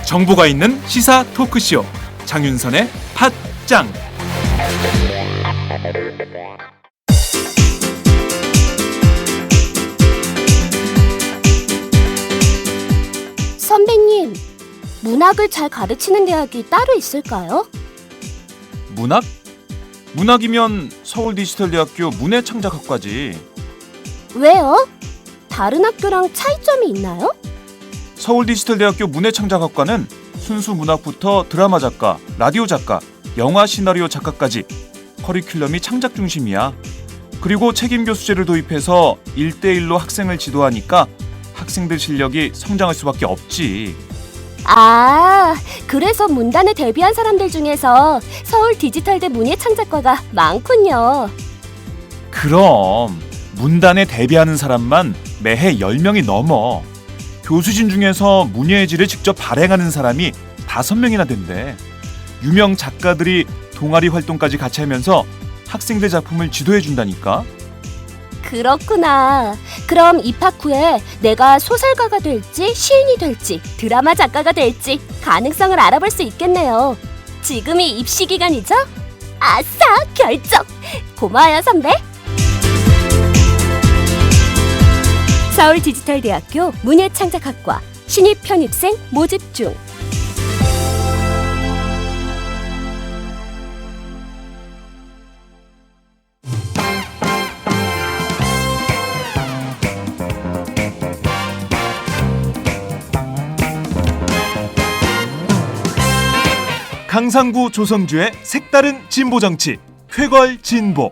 정보가 있는 시사 토크쇼 장윤선의 팟짱. 선배님, 문학을 잘 가르치는 대학이 따로 있을까요? 문학? 문학이면 서울디지털대학교 문해창작학과지. 왜요? 다른 학교랑 차이점이 있나요? 서울디지털대학교 문해창작학과는 순수 문학부터 드라마 작가, 라디오 작가, 영화 시나리오 작가까지 커리큘럼이 창작 중심이야. 그리고 책임 교수제를 도입해서 1대1로 학생을 지도하니까 학생들 실력이 성장할 수밖에 없지. 아, 그래서 문단에 데뷔한 사람들 중에서 서울 디지털대 문예창작과가 많군요. 그럼 문단에 데뷔하는 사람만 매해 10명이 넘어. 교수진 중에서 문예의 질을 직접 발행하는 사람이 5명이나 된대. 유명 작가들이 동아리 활동까지 같이 하면서 학생들 작품을 지도해 준다니까. 그렇구나. 그럼 입학 후에 내가 소설가가 될지 시인이 될지 드라마 작가가 될지 가능성을 알아볼 수 있겠네요. 지금이 입시 기간이죠? 아싸, 결정! 고마워요, 선배. 서울디지털대학교 문예창작학과 신입 편입생 모집 중. 강상구 조성주의 색다른 진보 정치, 쾌걸 진보.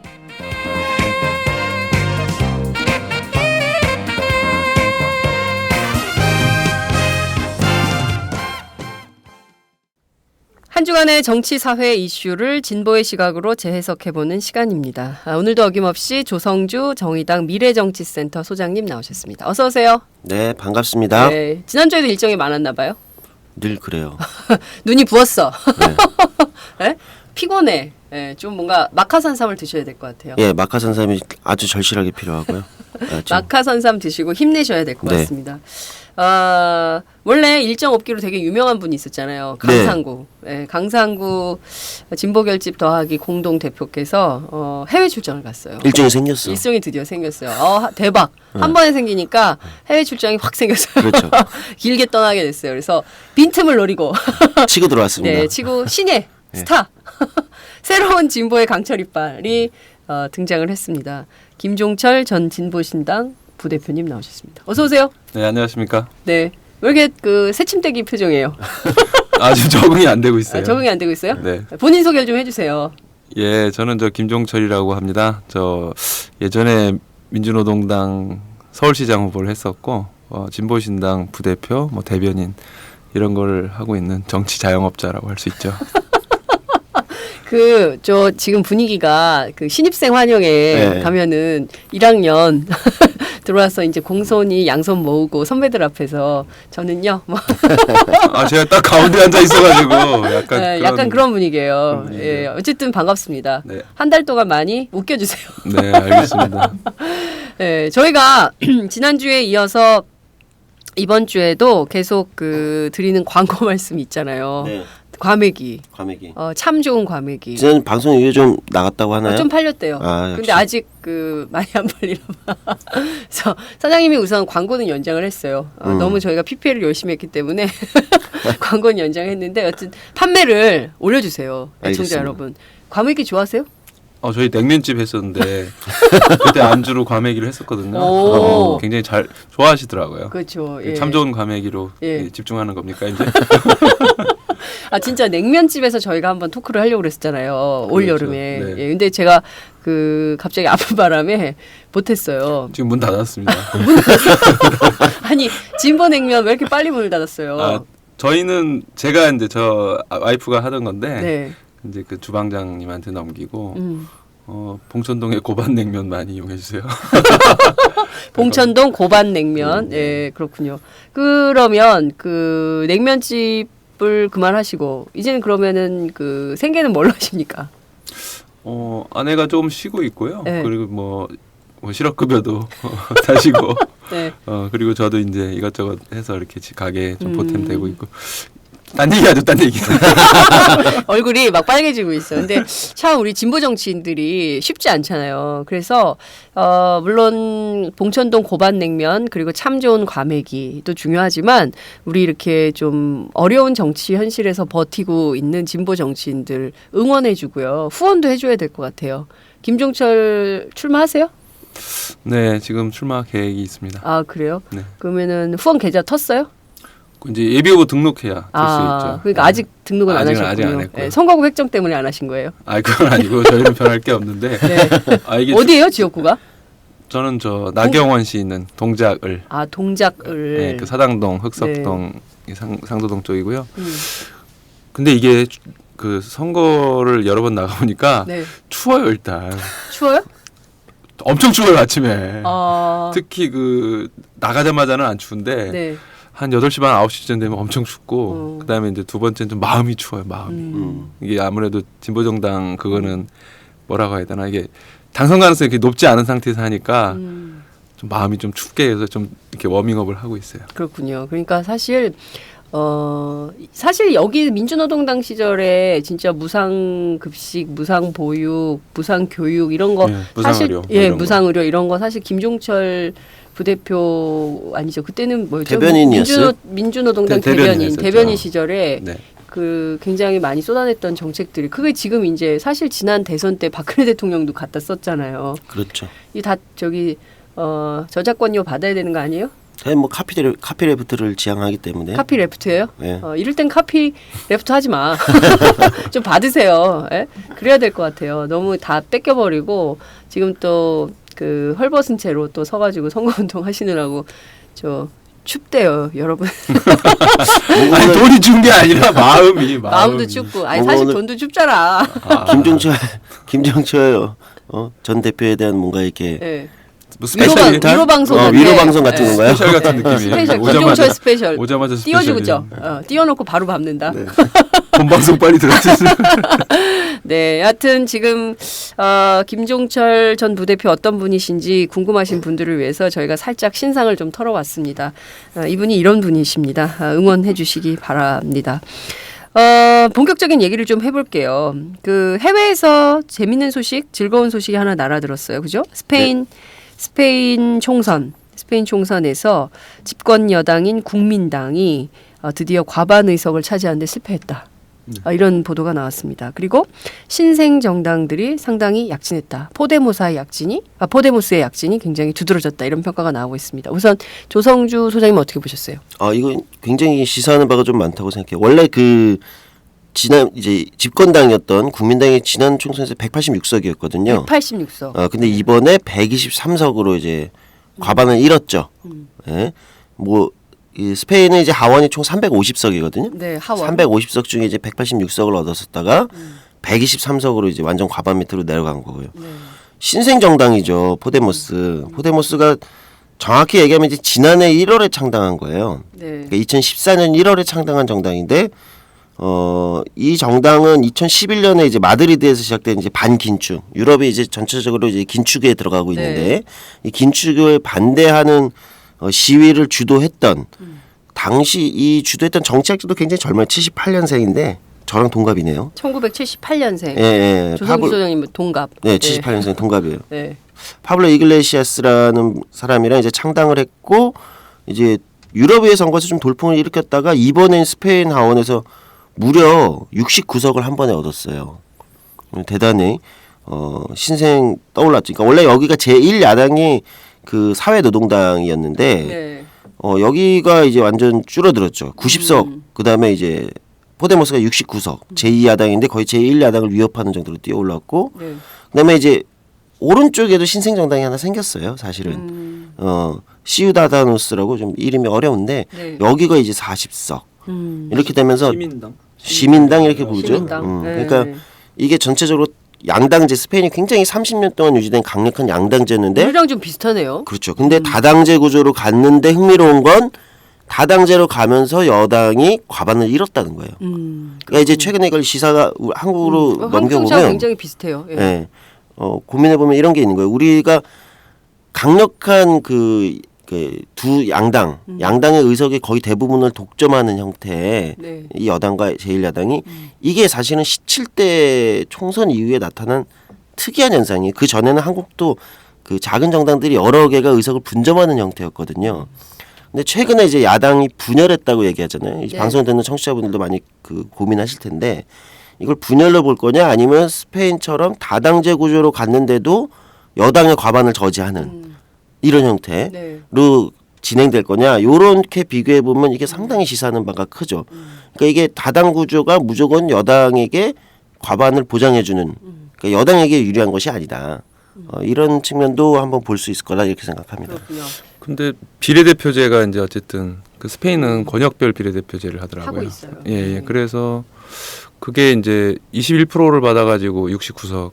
한 주간의 정치, 사회 이슈를 진보의 시각으로 재해석해보는 시간입니다. 오늘도 어김없이 조성주 정의당 미래정치센터 소장님 나오셨습니다. 어서 오세요. 네, 반갑습니다. 네, 지난주에도 일정이 많았나 봐요. 늘 그래요. 눈이 부었어. 네. 네? 피곤해. 네, 좀 뭔가 마카산삼을 드셔야 될 것 같아요. 예, 마카산삼이 아주 절실하게 필요하고요. 마카산삼 드시고 힘내셔야 될 것 네. 같습니다. 원래 일정 없기로 되게 유명한 분이 있었잖아요. 강상구. 네, 강상구 진보결집 더하기 공동 대표께서 해외 출장을 갔어요. 일정이 생겼어. 일정이 드디어 생겼어요. 대박. 한 번에 생기니까 해외 출장이 확 생겼어요. 그렇죠. 길게 떠나게 됐어요. 그래서 빈틈을 노리고 치고 들어왔습니다. 네, 치고 신예 스타 새로운 진보의 강철 이빨이 등장을 했습니다. 김종철 전 진보신당 부대표님 나오셨습니다. 어서 오세요. 네, 안녕하십니까. 네, 왜 이렇게 그 새침대기 표정이에요? 아직 적응이 안 되고 있어요. 적응이 안 되고 있어요? 네. 본인 소개를 좀 해주세요. 예, 저는 김종철이라고 합니다. 저 예전에 민주노동당 서울시장 후보를 했었고 진보신당 부대표, 대변인 이런 걸 하고 있는 정치 자영업자라고 할 수 있죠. 저 지금 분위기가 그 신입생 환영회 네. 가면은 1학년 들어와서 이제 공손히 양손 모으고 선배들 앞에서 저는요 제가 딱 가운데 앉아 있어가지고 약간 그런 분위기예요. 분위기죠. 예, 어쨌든 반갑습니다. 네. 한 달 동안 많이 웃겨주세요. 네, 알겠습니다. 네, 저희가 지난주에 이어서 이번 주에도 계속 드리는 광고 말씀 있잖아요. 네. 과메기. 참 좋은 과메기. 지난 방송 이후에 좀 나갔다고 하나요? 좀 팔렸대요. 역시. 근데 아직 많이 안 팔리나 봐. 그래서 사장님이 우선 광고는 연장을 했어요. 너무 저희가 PPL을 열심히 했기 때문에 광고는 연장했는데 여튼 판매를 올려주세요. 애청자 알겠습니다. 여러분. 과메기 좋아하세요? 저희 냉면집 했었는데 그때 안주로 과메기를 했었거든요. 오. 굉장히 잘 좋아하시더라고요. 그렇죠. 예. 참 좋은 과메기로 예. 집중하는 겁니까 이제? 진짜 냉면집에서 저희가 한번 토크를 하려고 그랬었잖아요. 올 그렇죠. 여름에. 네. 예, 근데 제가 갑자기 아픈 바람에 못했어요. 지금 문 닫았습니다. 아니 진보 냉면 왜 이렇게 빨리 문을 닫았어요? 저희는 제가 이제 저 와이프가 하던 건데 네. 이제 그 주방장님한테 넘기고 봉천동의 고반냉면 많이 이용해 주세요. 봉천동 고반냉면. 예, 그렇군요. 그러면 냉면집 직업을 그만하시고 이제는 그러면은 그 생계는 뭘로 하십니까? 아내가 조금 쉬고 있고요. 네. 그리고 뭐 실업급여도 다시고 네. 그리고 저도 이제 이것저것 해서 이렇게 가게 좀 보탬 되고 있고. 딴 얘기하죠, 딴 얘기. 얼굴이 막 빨개지고 있어요. 근데 참 우리 진보 정치인들이 쉽지 않잖아요. 그래서 물론 봉천동 고반냉면 그리고 참 좋은 과메기도 중요하지만 우리 이렇게 좀 어려운 정치 현실에서 버티고 있는 진보 정치인들 응원해주고요. 후원도 해줘야 될 것 같아요. 김종철 출마하세요? 네, 지금 출마 계획이 있습니다. 아 그래요? 네. 그러면은 후원 계좌 텄어요? 이제 예비후보 등록해야 될 수 있죠. 그러니까 네. 아직 등록은 안 아직은 하셨군요. 아직 안 했고요. 네, 선거구 획정 때문에 안 하신 거예요? 그건 아니고 저희는 변할 게 없는데. 네. 이게 어디예요 지역구가? 저는 저 나경원 씨 있는 동작을. 아 동작을. 네, 그 사당동, 흑석동, 상도동 쪽이고요. 근데 이게 그 선거를 여러 번 나가보니까 네. 추워요 일단. 추워요? 엄청 추워요 아침에. 아. 특히 그 나가자마자는 안 추운데 네. 한 8시 반 9시쯤 되면 엄청 춥고 그다음에 이제 두 번째는 좀 마음이 추워요 마음이. 이게 아무래도 진보정당 그거는 뭐라고 해야 되나 이게 당선 가능성이 이렇게 높지 않은 상태에서 하니까 좀 마음이 좀 춥게 해서 좀 이렇게 워밍업을 하고 있어요. 그렇군요. 그러니까 사실 여기 민주노동당 시절에 진짜 무상급식, 무상보육, 무상교육 이런 거 사실 무상의료 예 무상의료 이런 거 사실 김종철 부대표 아니죠. 그때는 뭐였죠? 대변인이었어요? 민주노동당 대변인이었었죠. 대변인 시절에 네. 그 굉장히 많이 쏟아냈던 정책들이 그게 지금 이제 사실 지난 대선 때 박근혜 대통령도 갖다 썼잖아요. 그렇죠. 이 다 저기 저작권료 받아야 되는 거 아니에요? 뭐 카피레프트를 지향하기 때문에. 카피 레프트예요? 네. 이럴 땐 카피 레프트 하지 마. 좀 받으세요. 예? 그래야 될 것 같아요. 너무 다 뺏겨버리고 지금 또 그 헐벗은 채로 또 서가지고 선거운동 하시느라고 저 춥대요, 여러분. 아니 돈이 준 게 아니라 마음도 춥고. 아니 사실 오늘- 돈도 춥잖아. 김종철 전 대표에 대한 뭔가 이렇게 예. 뭐 위로 방송 같은 위로 방송 같은 건가요? 스페셜 같은 느낌이에요. 스페셜 오자마자- 김종철 스페셜. 오자마자 스페셜. 띄워주죠. 띄워놓고 바로 밟는다. 본방송 빨리 들어주세요. 네, 여하튼 지금 김종철 전 부대표 어떤 분이신지 궁금하신 분들을 위해서 저희가 살짝 신상을 좀 털어왔습니다. 이분이 이런 분이십니다. 응원해 주시기 바랍니다. 본격적인 얘기를 좀 해볼게요. 그 해외에서 재밌는 소식, 즐거운 소식이 하나 날아들었어요. 그죠? 스페인 총선에서 집권 여당인 국민당이 드디어 과반 의석을 차지하는데 실패했다. 이런 보도가 나왔습니다. 그리고 신생 정당들이 상당히 약진했다. 포데모스의 약진이 굉장히 두드러졌다. 이런 평가가 나오고 있습니다. 우선 조성주 소장님 어떻게 보셨어요? 이거 굉장히 시사하는 바가 좀 많다고 생각해요. 원래 그 지난 이제 집권당이었던 국민당이 지난 총선에서 186석이었거든요. 186석. 근데 이번에 123석으로 이제 과반을 잃었죠. 예. 이 스페인은 이제 하원이 총 350석이거든요. 네, 하원. 350석 중에 이제 186석을 얻었었다가 123석으로 이제 완전 과반 밑으로 내려간 거고요. 신생 정당이죠. 포데모스가 정확히 얘기하면 이제 지난해 1월에 창당한 거예요. 네. 그러니까 2014년 1월에 창당한 정당인데 이 정당은 2011년에 이제 마드리드에서 시작된 이제 반긴축, 유럽이 이제 전체적으로 이제 긴축에 들어가고 있는데 이 긴축을 반대하는 시위를 주도했던 당시 이 주도했던 정치학자도 굉장히 젊어요. 78년생인데 저랑 동갑이네요. 1978년생. 예. 조성주 소장님 동갑. 네, 78년생 동갑이에요. 네. 파블로 이글레시아스라는 사람이랑 이제 창당을 했고 이제 유럽의 선거에서 좀 돌풍을 일으켰다가 이번엔 스페인 하원에서 무려 69석을 한 번에 얻었어요. 대단히 신생 떠올랐죠. 그러니까 원래 여기가 제1야당이 그 사회노동당이었는데 네. 여기가 이제 완전 줄어들었죠. 90석. 그다음에 이제 포데모스가 69석. 제2야당인데 거의 제1야당을 위협하는 정도로 뛰어올랐고 네. 그다음에 이제 오른쪽에도 신생 정당이 하나 생겼어요. 사실은. 시우다다노스라고 좀 이름이 어려운데 네. 여기가 이제 40석. 이렇게 되면서 시민당 이렇게 부르죠. 시민당. 네. 그러니까 이게 전체적으로 양당제 스페인이 굉장히 30년 동안 유지된 강력한 양당제였는데 우리랑 좀 비슷하네요. 그렇죠. 근데 다당제 구조로 갔는데 흥미로운 건 다당제로 가면서 여당이 과반을 잃었다는 거예요. 그러니까 이제 최근에 이걸 시사가 한국으로 한국 넘겨보면 정치와 굉장히 비슷해요. 예. 예. 고민해보면 이런 게 있는 거예요. 우리가 강력한 두 양당의 의석의 거의 대부분을 독점하는 형태의 네. 이 여당과 제1야당이 이게 사실은 17대 총선 이후에 나타난 특이한 현상이에요. 그 전에는 한국도 그 작은 정당들이 여러 개가 의석을 분점하는 형태였거든요. 근데 최근에 이제 야당이 분열했다고 얘기하잖아요. 이제 네. 방송 듣는 청취자분들도 많이 고민하실 텐데 이걸 분열로 볼 거냐 아니면 스페인처럼 다당제 구조로 갔는데도 여당의 과반을 저지하는 이런 형태로 네. 진행될 거냐 요렇게 비교해 보면 이게 상당히 시사하는 바가 크죠. 그러니까 이게 다당 구조가 무조건 여당에게 과반을 보장해 주는 그러니까 여당에게 유리한 것이 아니다. 이런 측면도 한번 볼 수 있을 거라 이렇게 생각합니다. 그렇군요. 근데 비례대표제가 이제 어쨌든 그 스페인은 권역별 비례대표제를 하더라고요. 하고 있어요. 예, 예. 그래서 그게 이제 21%를 받아가지고 69석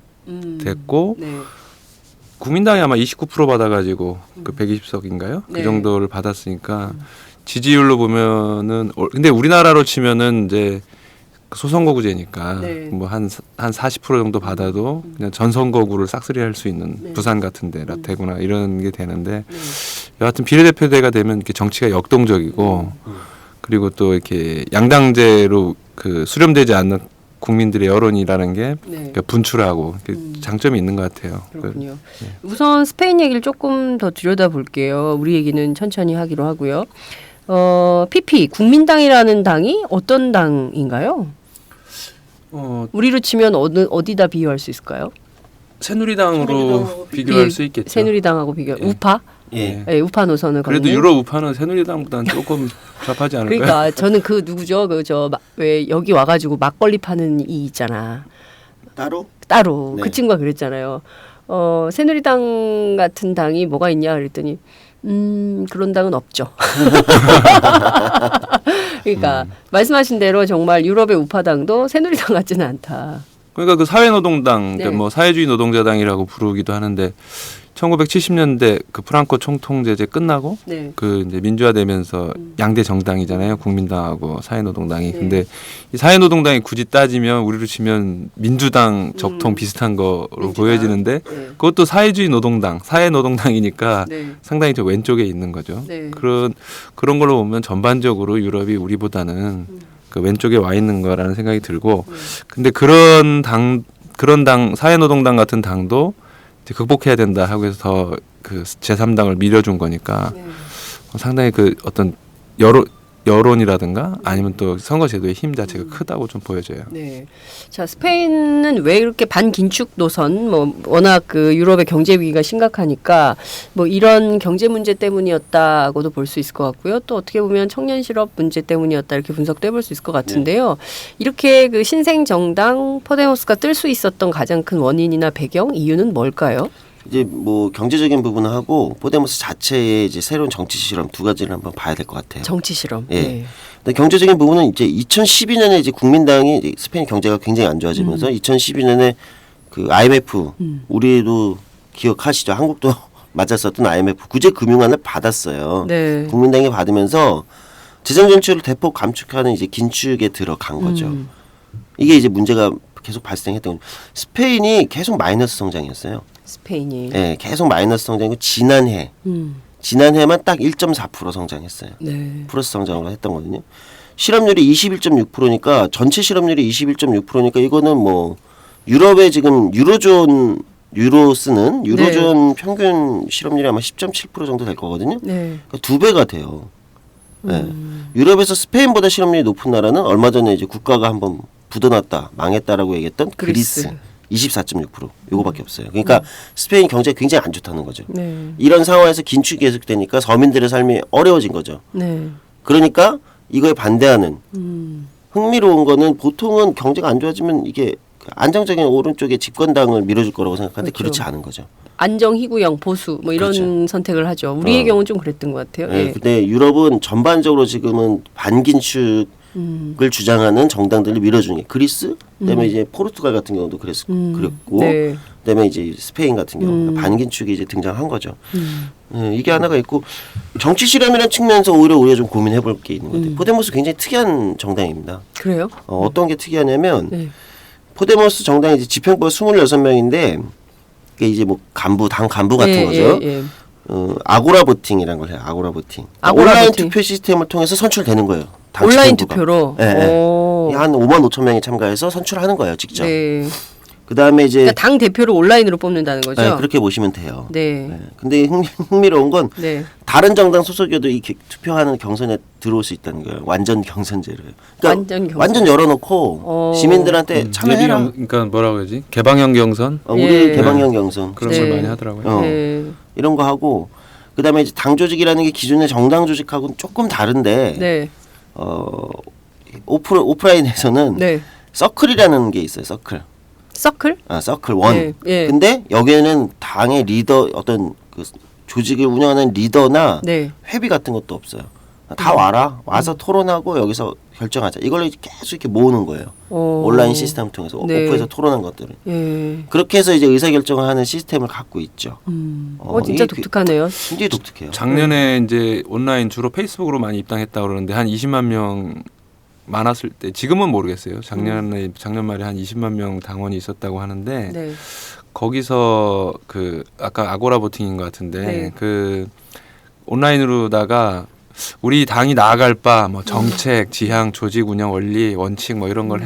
됐고 네. 국민당이 아마 29% 받아가지고 그 120석인가요? 네. 그 정도를 받았으니까 지지율로 보면은 근데 우리나라로 치면은 이제 소선거구제니까 네. 뭐 한 40% 정도 받아도 그냥 전선거구를 싹쓸이할 수 있는 네. 부산 같은데 라테구나 이런 게 되는데 네. 여하튼 비례대표제가 되면 이렇게 정치가 역동적이고 그리고 또 이렇게 양당제로 그 수렴되지 않는 국민들의 여론이라는 게 네. 그러니까 분출하고 장점이 있는 것 같아요. 그렇군요. 네. 우선 스페인 얘기를 조금 더 들여다볼게요. 우리 얘기는 천천히 하기로 하고요. PP 국민당이라는 당이 어떤 당인가요? 우리로 치면 어디다 비유할 수 있을까요? 새누리당으로 비교할 수 있겠죠. 새누리당하고 비교. 예. 우파? 예. 네, 우파 노선을 그래도 걷는. 유럽 우파는 새누리당보다는 조금 좌파지 않을까요? 그러니까 저는 그 누구죠? 왜 여기 와가지고 막걸리 파는 이 있잖아. 따로 네. 그 친구가 그랬잖아요. 새누리당 같은 당이 뭐가 있냐 그랬더니 그런 당은 없죠. 그러니까 말씀하신 대로 정말 유럽의 우파당도 새누리당 같지는 않다. 그러니까 그 사회노동당, 네. 그러니까 뭐 사회주의 노동자당이라고 부르기도 하는데 1970년대 그 프랑코 총통제제 끝나고 네. 그 이제 민주화되면서 양대 정당이잖아요. 국민당하고 사회노동당이. 네. 근데 이 사회노동당이 굳이 따지면 우리로 치면 민주당 적통 비슷한 거로 민주당. 보여지는데 네. 그것도 사회주의 노동당, 사회노동당이니까 네. 상당히 저 왼쪽에 있는 거죠. 네. 그런 걸로 보면 전반적으로 유럽이 우리보다는 그 왼쪽에 와 있는 거라는 생각이 들고 근데 그런 당 사회노동당 같은 당도 이제 극복해야 된다 하고 해서 더 그 제3당을 밀어준 거니까 네. 상당히 그 어떤 여론이라든가 아니면 또 선거제도의 힘 자체가 크다고 좀 보여져요. 네. 자, 스페인은 왜 이렇게 반긴축 노선, 뭐 워낙 그 유럽의 경제 위기가 심각하니까 뭐 이런 경제 문제 때문이었다고도 볼 수 있을 것 같고요. 또 어떻게 보면 청년 실업 문제 때문이었다 이렇게 분석도 해볼 수 있을 것 같은데요. 이렇게 그 신생 정당 포데모스가 뜰 수 있었던 가장 큰 원인이나 배경 이유는 뭘까요? 이제 뭐 경제적인 부분하고 포데모스 자체의 이제 새로운 정치 실험 두 가지를 한번 봐야 될 것 같아요. 정치 실험. 예. 네. 근데 경제적인 부분은 이제 2012년에 이제 국민당이 이제 스페인 경제가 굉장히 안 좋아지면서 2012년에 그 IMF 우리도 기억하시죠? 한국도 맞았었던 IMF 구제 금융안을 받았어요. 네. 국민당이 받으면서 재정 정책을 대폭 감축하는 이제 긴축에 들어간 거죠. 이게 이제 문제가 계속 발생했던 거죠. 스페인이 계속 마이너스 성장이었어요. 스페인이. 네, 계속 마이너스 성장이고 지난해만 딱 1.4% 성장했어요. 네. 플러스 성장을 했던 거거든요. 실업률이 21.6%니까 전체 실업률이 21.6%니까 이거는 뭐 유럽의 지금 유로 쓰는 유로존 평균 실업률이 아마 10.7% 정도 될 거거든요. 네. 그러니까 2배가 돼요. 네. 유럽에서 스페인보다 실업률이 높은 나라는 얼마 전에 이제 국가가 한번 부도났다, 망했다라고 얘기했던 그리스. 24.6% 요거밖에 없어요. 그러니까 스페인 경제가 굉장히 안 좋다는 거죠. 네. 이런 상황에서 긴축이 계속되니까 서민들의 삶이 어려워진 거죠. 네. 그러니까 이거에 반대하는 흥미로운 거는 보통은 경제가 안 좋아지면 이게 안정적인 오른쪽에 집권당을 밀어줄 거라고 생각하는데 그렇죠. 그렇지 않은 거죠. 안정, 희구형, 보수 뭐 이런 그렇죠. 선택을 하죠. 우리의 경우는 좀 그랬던 것 같아요. 네, 예. 근데 유럽은 전반적으로 지금은 반긴축 주장하는 정당들을 밀어주는 게 그리스, 그다음에 이제 포르투갈 같은 경우도 그랬고, 네. 그다음에 이제 스페인 같은 경우 반긴축이 이제 등장한 거죠. 이게 하나가 있고 정치 실험이라는 측면에서 오히려 우리가 좀 고민해볼 게 있는 것 같아요. 포데모스 굉장히 특이한 정당입니다. 그래요? 어떤 게 특이하냐면 네. 포데모스 정당이 이제 지평구가 26명인데 이게 이제 뭐 당 간부 같은 거죠. 예. 아고라 보팅이라는 걸 해요. 아고라 보팅. 아고라 온라인 보팅. 투표 시스템을 통해서 선출되는 거예요. 당 온라인 지평구가. 투표로. 네, 네. 오. 한 5만 5천 명이 참가해서 선출하는 거예요, 직접. 네. 그다음에 이제 그러니까 당 대표를 온라인으로 뽑는다는 거죠. 네, 그렇게 보시면 돼요. 네. 네. 근데 흥미로운 건 네. 다른 정당 소속이어도 이 투표하는 경선에 들어올 수 있다는 거예요. 완전 경선제를. 그러니까 완전 경선. 완전 열어놓고 시민들한테 참여해라. 그러니까 뭐라고 해야지? 개방형 경선 우리 예. 개방형 경선 그런 네. 걸 많이 하더라고요. 어. 네. 이런 거 하고 그다음에 이제 당 조직이라는 게 기존의 정당 조직하고는 조금 다른데 네. 오프라인에서는 네. 서클이라는 게 있어요. 서클. 서클? 서클 원. 예, 예. 근데 여기에는 당의 리더 어떤 그 조직을 운영하는 리더나 네. 회비 같은 것도 없어요. 다 와라. 와서 토론하고 여기서 결정하자. 이걸 계속 이렇게 모으는 거예요. 온라인 시스템을 통해서 네. 오프에서 토론한 것들을. 예. 그렇게 해서 이제 의사결정을 하는 시스템을 갖고 있죠. 진짜 이게 독특하네요. 굉장히 독특해요. 작년에 이제 온라인 주로 페이스북으로 많이 입당했다 그러는데 한 20만 명 많았을 때 지금은 모르겠어요. 작년 말에 한 20만 명 당원이 있었다고 하는데 네. 거기서 그 아까 아고라 보팅인 것 같은데 네. 그 온라인으로다가 우리 당이 나아갈 바 뭐 정책, 지향, 조직 운영 원리, 원칙 뭐 이런 걸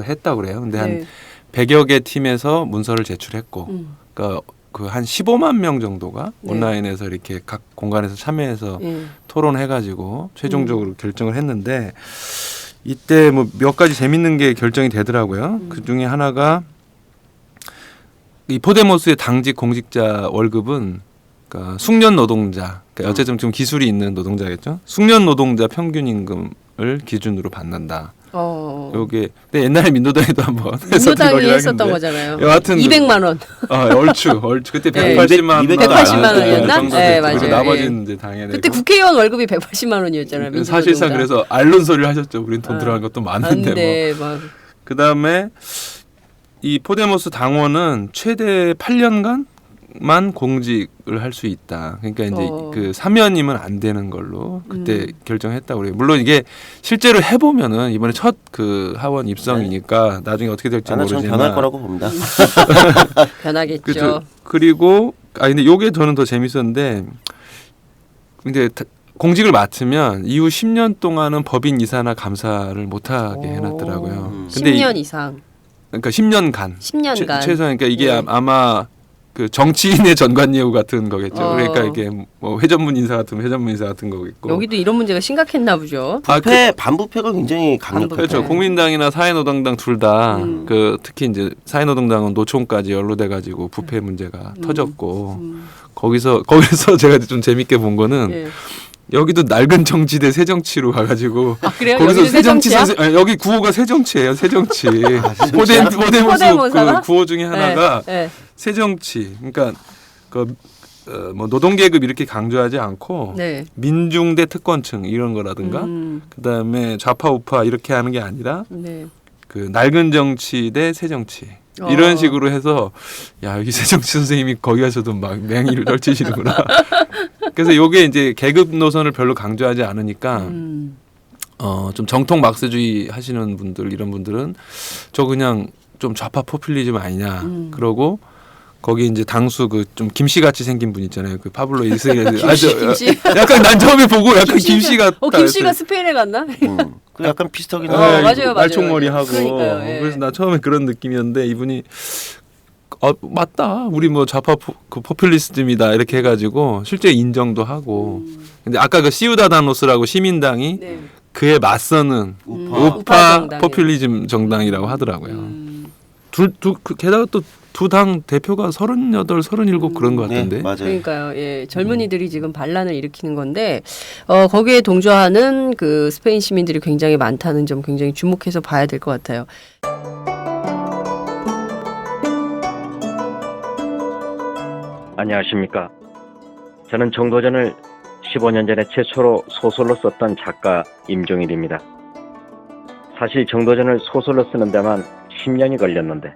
했다고 그래요. 근데 한 네. 100여 개 팀에서 문서를 제출했고 그러니까 그 한 15만 명 정도가 네. 온라인에서 이렇게 각 공간에서 참여해서 예. 토론해가지고 최종적으로 결정을 했는데 이때 뭐 몇 가지 재밌는 게 결정이 되더라고요. 그 중에 하나가 이 포데모스의 당직 공직자 월급은 그러니까 숙련 노동자, 그러니까 어쨌든 좀 기술이 있는 노동자겠죠. 숙련 노동자 평균 임금을 기준으로 받는다. 요게 근데 옛날에 민노당에도 한번 민노당이 했었던 거잖아요. 여하튼 200만 원. 얼추 그때 네. 180만 180만 원이었나? 네, 맞아요. 나머지는 이제 당연히 그때 국회의원 월급이 180만 원이었잖아요. 민주노동당. 사실상 그래서 알론 소리를 하셨죠. 우린 돈 들어간 것도 많은데 네, 뭐. 막. 그다음에 이 포데모스 당원은 최대 8년간만 공직을 할 수 있다. 그러니까 이제 그 사면임은 안 되는 걸로 그때 결정했다고 그래요. 물론 이게 실제로 해보면은 이번에 첫 그 하원 입성이니까 나중에 어떻게 될지 저는 모르지만 변할 거라고 봅니다. 변하겠죠. 그렇죠. 그리고 근데 요게 저는 더 재밌었는데 근데 공직을 맡으면 이후 10년 동안은 법인 이사나 감사를 못하게 해놨더라고요. 근데 10년 이상. 그러니까 10년간. 10년간. 최소한 그러니까 이게 네. 아마 그 정치인의 전관예우 같은 거겠죠. 그러니까 이게 뭐 회전문 인사 같은 회전문 인사 같은 거겠고. 여기도 이런 문제가 심각했나 보죠. 반부패가 굉장히 강력하죠. 그렇죠. 국민당이나 사회노동당 둘 다 그 특히 이제 사회노동당은 노총까지 연루돼 가지고 부패 문제가 터졌고 거기서 제가 좀 재밌게 본 거는 예. 여기도 낡은 정치대 새정치로 가가지고 그래요? 거기서 여기도 새정치 새정치야? 선생 여기 구호가 새정치예요. 새정치. 포데모스 포데모사가? 그 구호 중에 하나가 네, 네. 새정치. 그러니까 뭐 노동계급 이렇게 강조하지 않고 네. 민중대 특권층 이런 거라든가 그다음에 좌파 우파 이렇게 하는 게 아니라 네. 그 낡은 정치 대 새정치 이런 식으로 해서 야 여기 새정치 선생님이 거기 가서도 막 맹위를 떨치시는구나. 그래서 요게 이제 계급 노선을 별로 강조하지 않으니까 좀 정통 막스주의 하시는 분들 이런 분들은 저 그냥 좀 좌파 포퓰리즘 아니냐 그러고 거기 이제 당수 그 좀 김씨 같이 생긴 분 있잖아요. 그 파블로 이스라엘 김씨. 약간 난 처음에 보고 약간 김씨 같다. 김씨가 스페인에 갔나? 그 약간 비슷하긴 맞아요. 말총머리 하고 그러니까요, 예. 그래서 나 처음에 그런 느낌이었는데 이분이 맞다. 우리 뭐 좌파 그 포퓰리스트입니다. 이렇게 해가지고 실제 인정도 하고. 근데 아까 그 시우다다노스라고 시민당이 네. 그에 맞서는 우파 우파 정당이에요. 포퓰리즘 정당이라고 하더라고요. 게다가 또 두 당 대표가 38, 37 그런 것 같은데. 네, 맞아요. 그러니까요. 예, 젊은이들이 지금 반란을 일으키는 건데 거기에 동조하는 그 스페인 시민들이 굉장히 많다는 점 굉장히 주목해서 봐야 될 것 같아요. 안녕하십니까. 저는 정도전을 15년 전에 최초로 소설로 썼던 작가 임종일입니다. 사실 정도전을 소설로 쓰는 데만 10년이 걸렸는데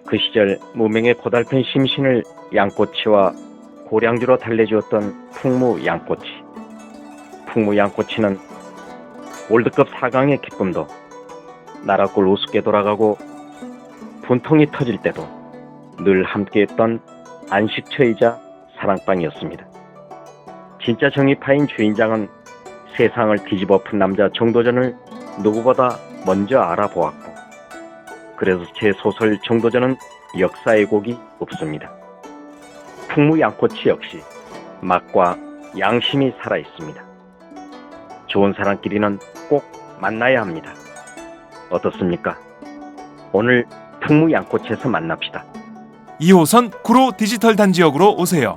그 시절 무명의 고달픈 심신을 양꼬치와 고량주로 달래주었던 풍무 양꼬치. 풍무 양꼬치는 월드컵 4강의 기쁨도 나라골 우습게 돌아가고 분통이 터질 때도 늘 함께했던 안식처이자 사랑방이었습니다. 진짜 정의파인 주인장은 세상을 뒤집어푼 남자 정도전을 누구보다 먼저 알아보았고 그래서 제 소설 정도전은 역사의 곡이 없습니다. 풍무 양꼬치 역시 맛과 양심이 살아있습니다. 좋은 사람끼리는 꼭 만나야 합니다. 어떻습니까? 오늘 풍무 양꼬치에서 만납시다. 2호선 구로 디지털 단지역으로 오세요.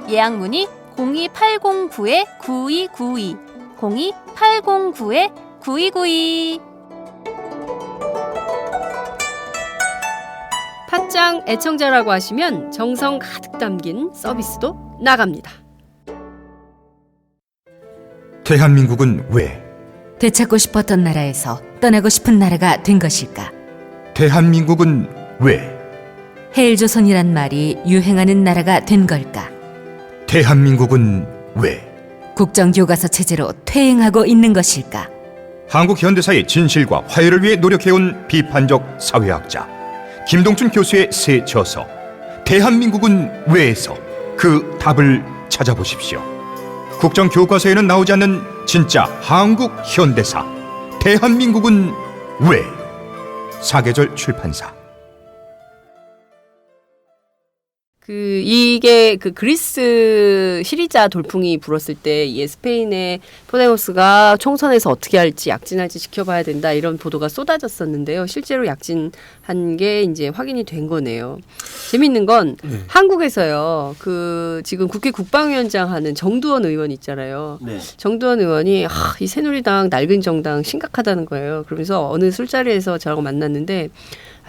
예약 문의 02809-9292 02809-9292. 팟짱 애청자라고 하시면 정성 가득 담긴 서비스도 나갑니다. 대한민국은 왜 되찾고 싶었던 나라에서 떠나고 싶은 나라가 된 것일까? 대한민국은 왜 헬조선이란 말이 유행하는 나라가 된 걸까? 대한민국은 왜 국정교과서 체제로 퇴행하고 있는 것일까? 한국 현대사의 진실과 화해를 위해 노력해온 비판적 사회학자 김동춘 교수의 새 저서 대한민국은 왜에서 그 답을 찾아보십시오. 국정교과서에는 나오지 않는 진짜 한국 현대사 대한민국은 왜? 사계절 출판사. 이게 그리스 시리자 돌풍이 불었을 때 이 스페인의 포데모스가 총선에서 어떻게 할지 약진할지 지켜봐야 된다 이런 보도가 쏟아졌었는데요. 실제로 약진한 게 이제 확인이 된 거네요. 재밌는 건 한국에서요. 지금 국회 국방위원장 하는 정두원 의원 있잖아요. 네. 정두원 의원이 이 새누리당 낡은 정당 심각하다는 거예요. 그러면서 어느 술자리에서 저하고 만났는데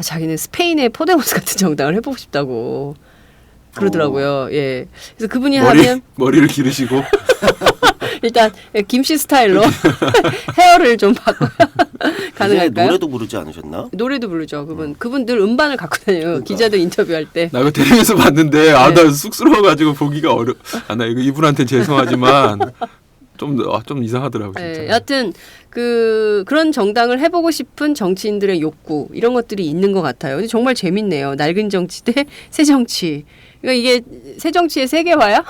자기는 스페인의 포데모스 같은 정당을 해보고 싶다고. 그러더라고요. 예. 그래서 그분이 하면 머리를 기르시고 일단 김씨 스타일로 헤어를 좀 바꿔 가능할까요? 노래도 부르지 않으셨나? 노래도 부르죠. 그분들 음반을 갖고 다녀요. 그러니까. 기자들 인터뷰할 때. 나 이거 텔레비에서 봤는데 나 쑥스러워가지고 보기가 나 이거 이분한테 죄송하지만 좀 이상하더라고 진짜. 네, 여하튼 그런 정당을 해보고 싶은 정치인들의 욕구 이런 것들이 있는 것 같아요. 근데 정말 재밌네요. 낡은 정치 대 새 정치. 그러니까 이게 새 정치의 세계화야?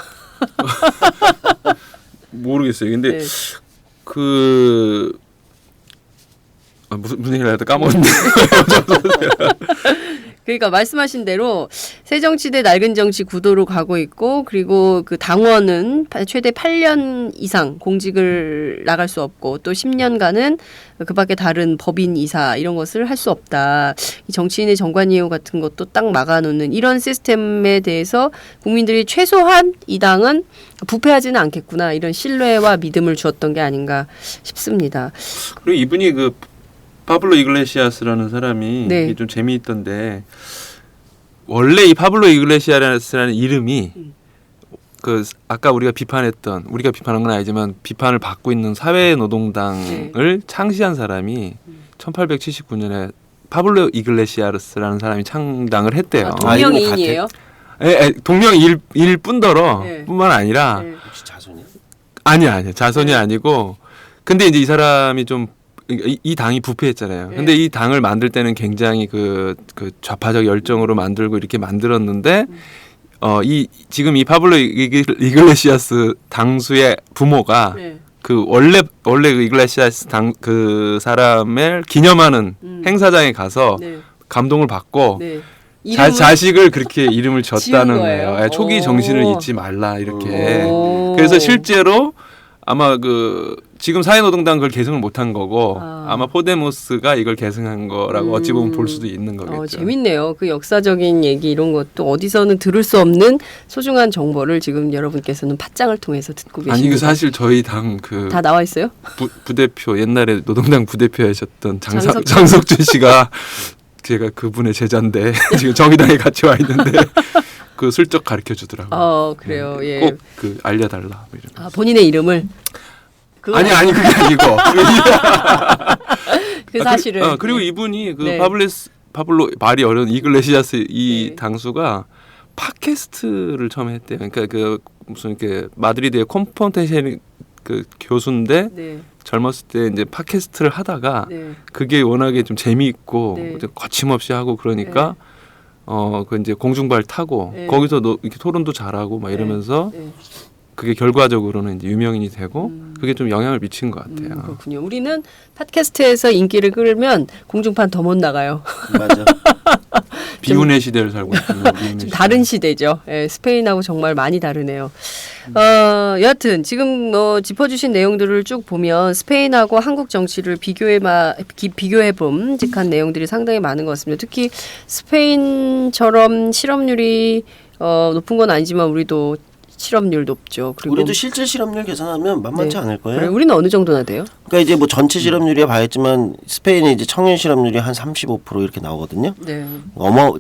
모르겠어요. 근데 네. 무슨 얘기를 하다 까먹었는데. 그러니까 말씀하신 대로 새 정치 대 낡은 정치 구도로 가고 있고 그리고 그 당원은 최대 8년 이상 공직을 나갈 수 없고 또 10년간은 그밖에 다른 법인 이사 이런 것을 할 수 없다. 이 정치인의 정관예우 같은 것도 딱 막아놓는 이런 시스템에 대해서 국민들이 최소한 이 당은 부패하지는 않겠구나 이런 신뢰와 믿음을 주었던 게 아닌가 싶습니다. 그리고 이분이 파블로 이글레시아스라는 사람이 네. 이게 좀 재미있던데 원래 이 파블로 이글레시아스라는 이름이 아까 우리가 비판한 건 아니지만 비판을 받고 있는 사회노동당을 창시한 사람이 1879년에 파블로 이글레시아스라는 사람이 창당을 했대요. 동명이인이에요? 동명일 뿐더러 네. 뿐만 아니라 혹시 자손이야? 아니야 자손이 아니고 근데 이제 이 사람이 좀 이 당이 부패했잖아요. 네. 근데 이 당을 만들 때는 굉장히 그 좌파적 열정으로 만들고 이렇게 만들었는데 지금 이 파블로 이글레시아스 당수의 부모가 네. 원래 그 이글레시아스 그 사람을 기념하는 행사장에 가서 네. 감동을 받고 네. 자식을 그렇게 이름을 줬다는 거예요? 거예요. 초기 오. 정신을 잊지 말라 이렇게. 오. 그래서 실제로 아마 지금 사회노동당 그걸 계승을 못한 거고 아마 포데모스가 이걸 계승한 거라고 어찌 보면 볼 수도 있는 거겠죠. 재밌네요. 그 역사적인 얘기 이런 것도 어디서는 들을 수 없는 소중한 정보를 지금 여러분께서는 팟짱을 통해서 듣고 계십니다. 아니 사실 저희 당 다 나와 있어요? 부대표 옛날에 노동당 부대표하셨던 장석준 씨가 제가 그분의 제자인데 지금 정의당에 같이 와 있는데 슬쩍 가르쳐 주더라고요. 그래요. 예. 꼭 알려달라. 이런. 본인의 이름을 아니 그게 아니고 그 사실을. 그리고 이분이 그 네. 파블로 말이 어려운 이글레시아스 이 네. 당수가 팟캐스트를 처음 했대요. 그러니까 그 무슨 이렇게 마드리드의 컴포테이션 그 교수인데 네. 젊었을 때 이제 팟캐스트를 하다가 네. 그게 워낙에 좀 재미있고 네. 좀 거침없이 하고 그러니까 그 이제 공중발 타고 네. 거기서 이렇게 토론도 잘하고 막 이러면서 네. 그게 결과적으로는 이제 유명인이 되고 그게 좀 영향을 미친 것 같아요. 그렇군요. 우리는 팟캐스트에서 인기를 끌면 공중판 더 못 나가요. 맞아. 비운의 시대를 살고 있군요. 비운의 시대. 다른 시대죠. 예, 스페인하고 정말 많이 다르네요. 여하튼 지금 짚어주신 내용들을 쭉 보면 스페인하고 한국 정치를 비교해 봄직한 내용들이 상당히 많은 것 같습니다. 특히 스페인처럼 실업률이 높은 건 아니지만 우리도 실업률 높죠. 그리고 우리도 실제 실업률 계산하면 만만치 네. 않을 거예요. 그래, 우리는 어느 정도나 돼요? 그러니까 이제 뭐 전체 실업률이야 봐야지만 스페인이 이제 청년 실업률이 한 35% 이렇게 나오거든요. 네.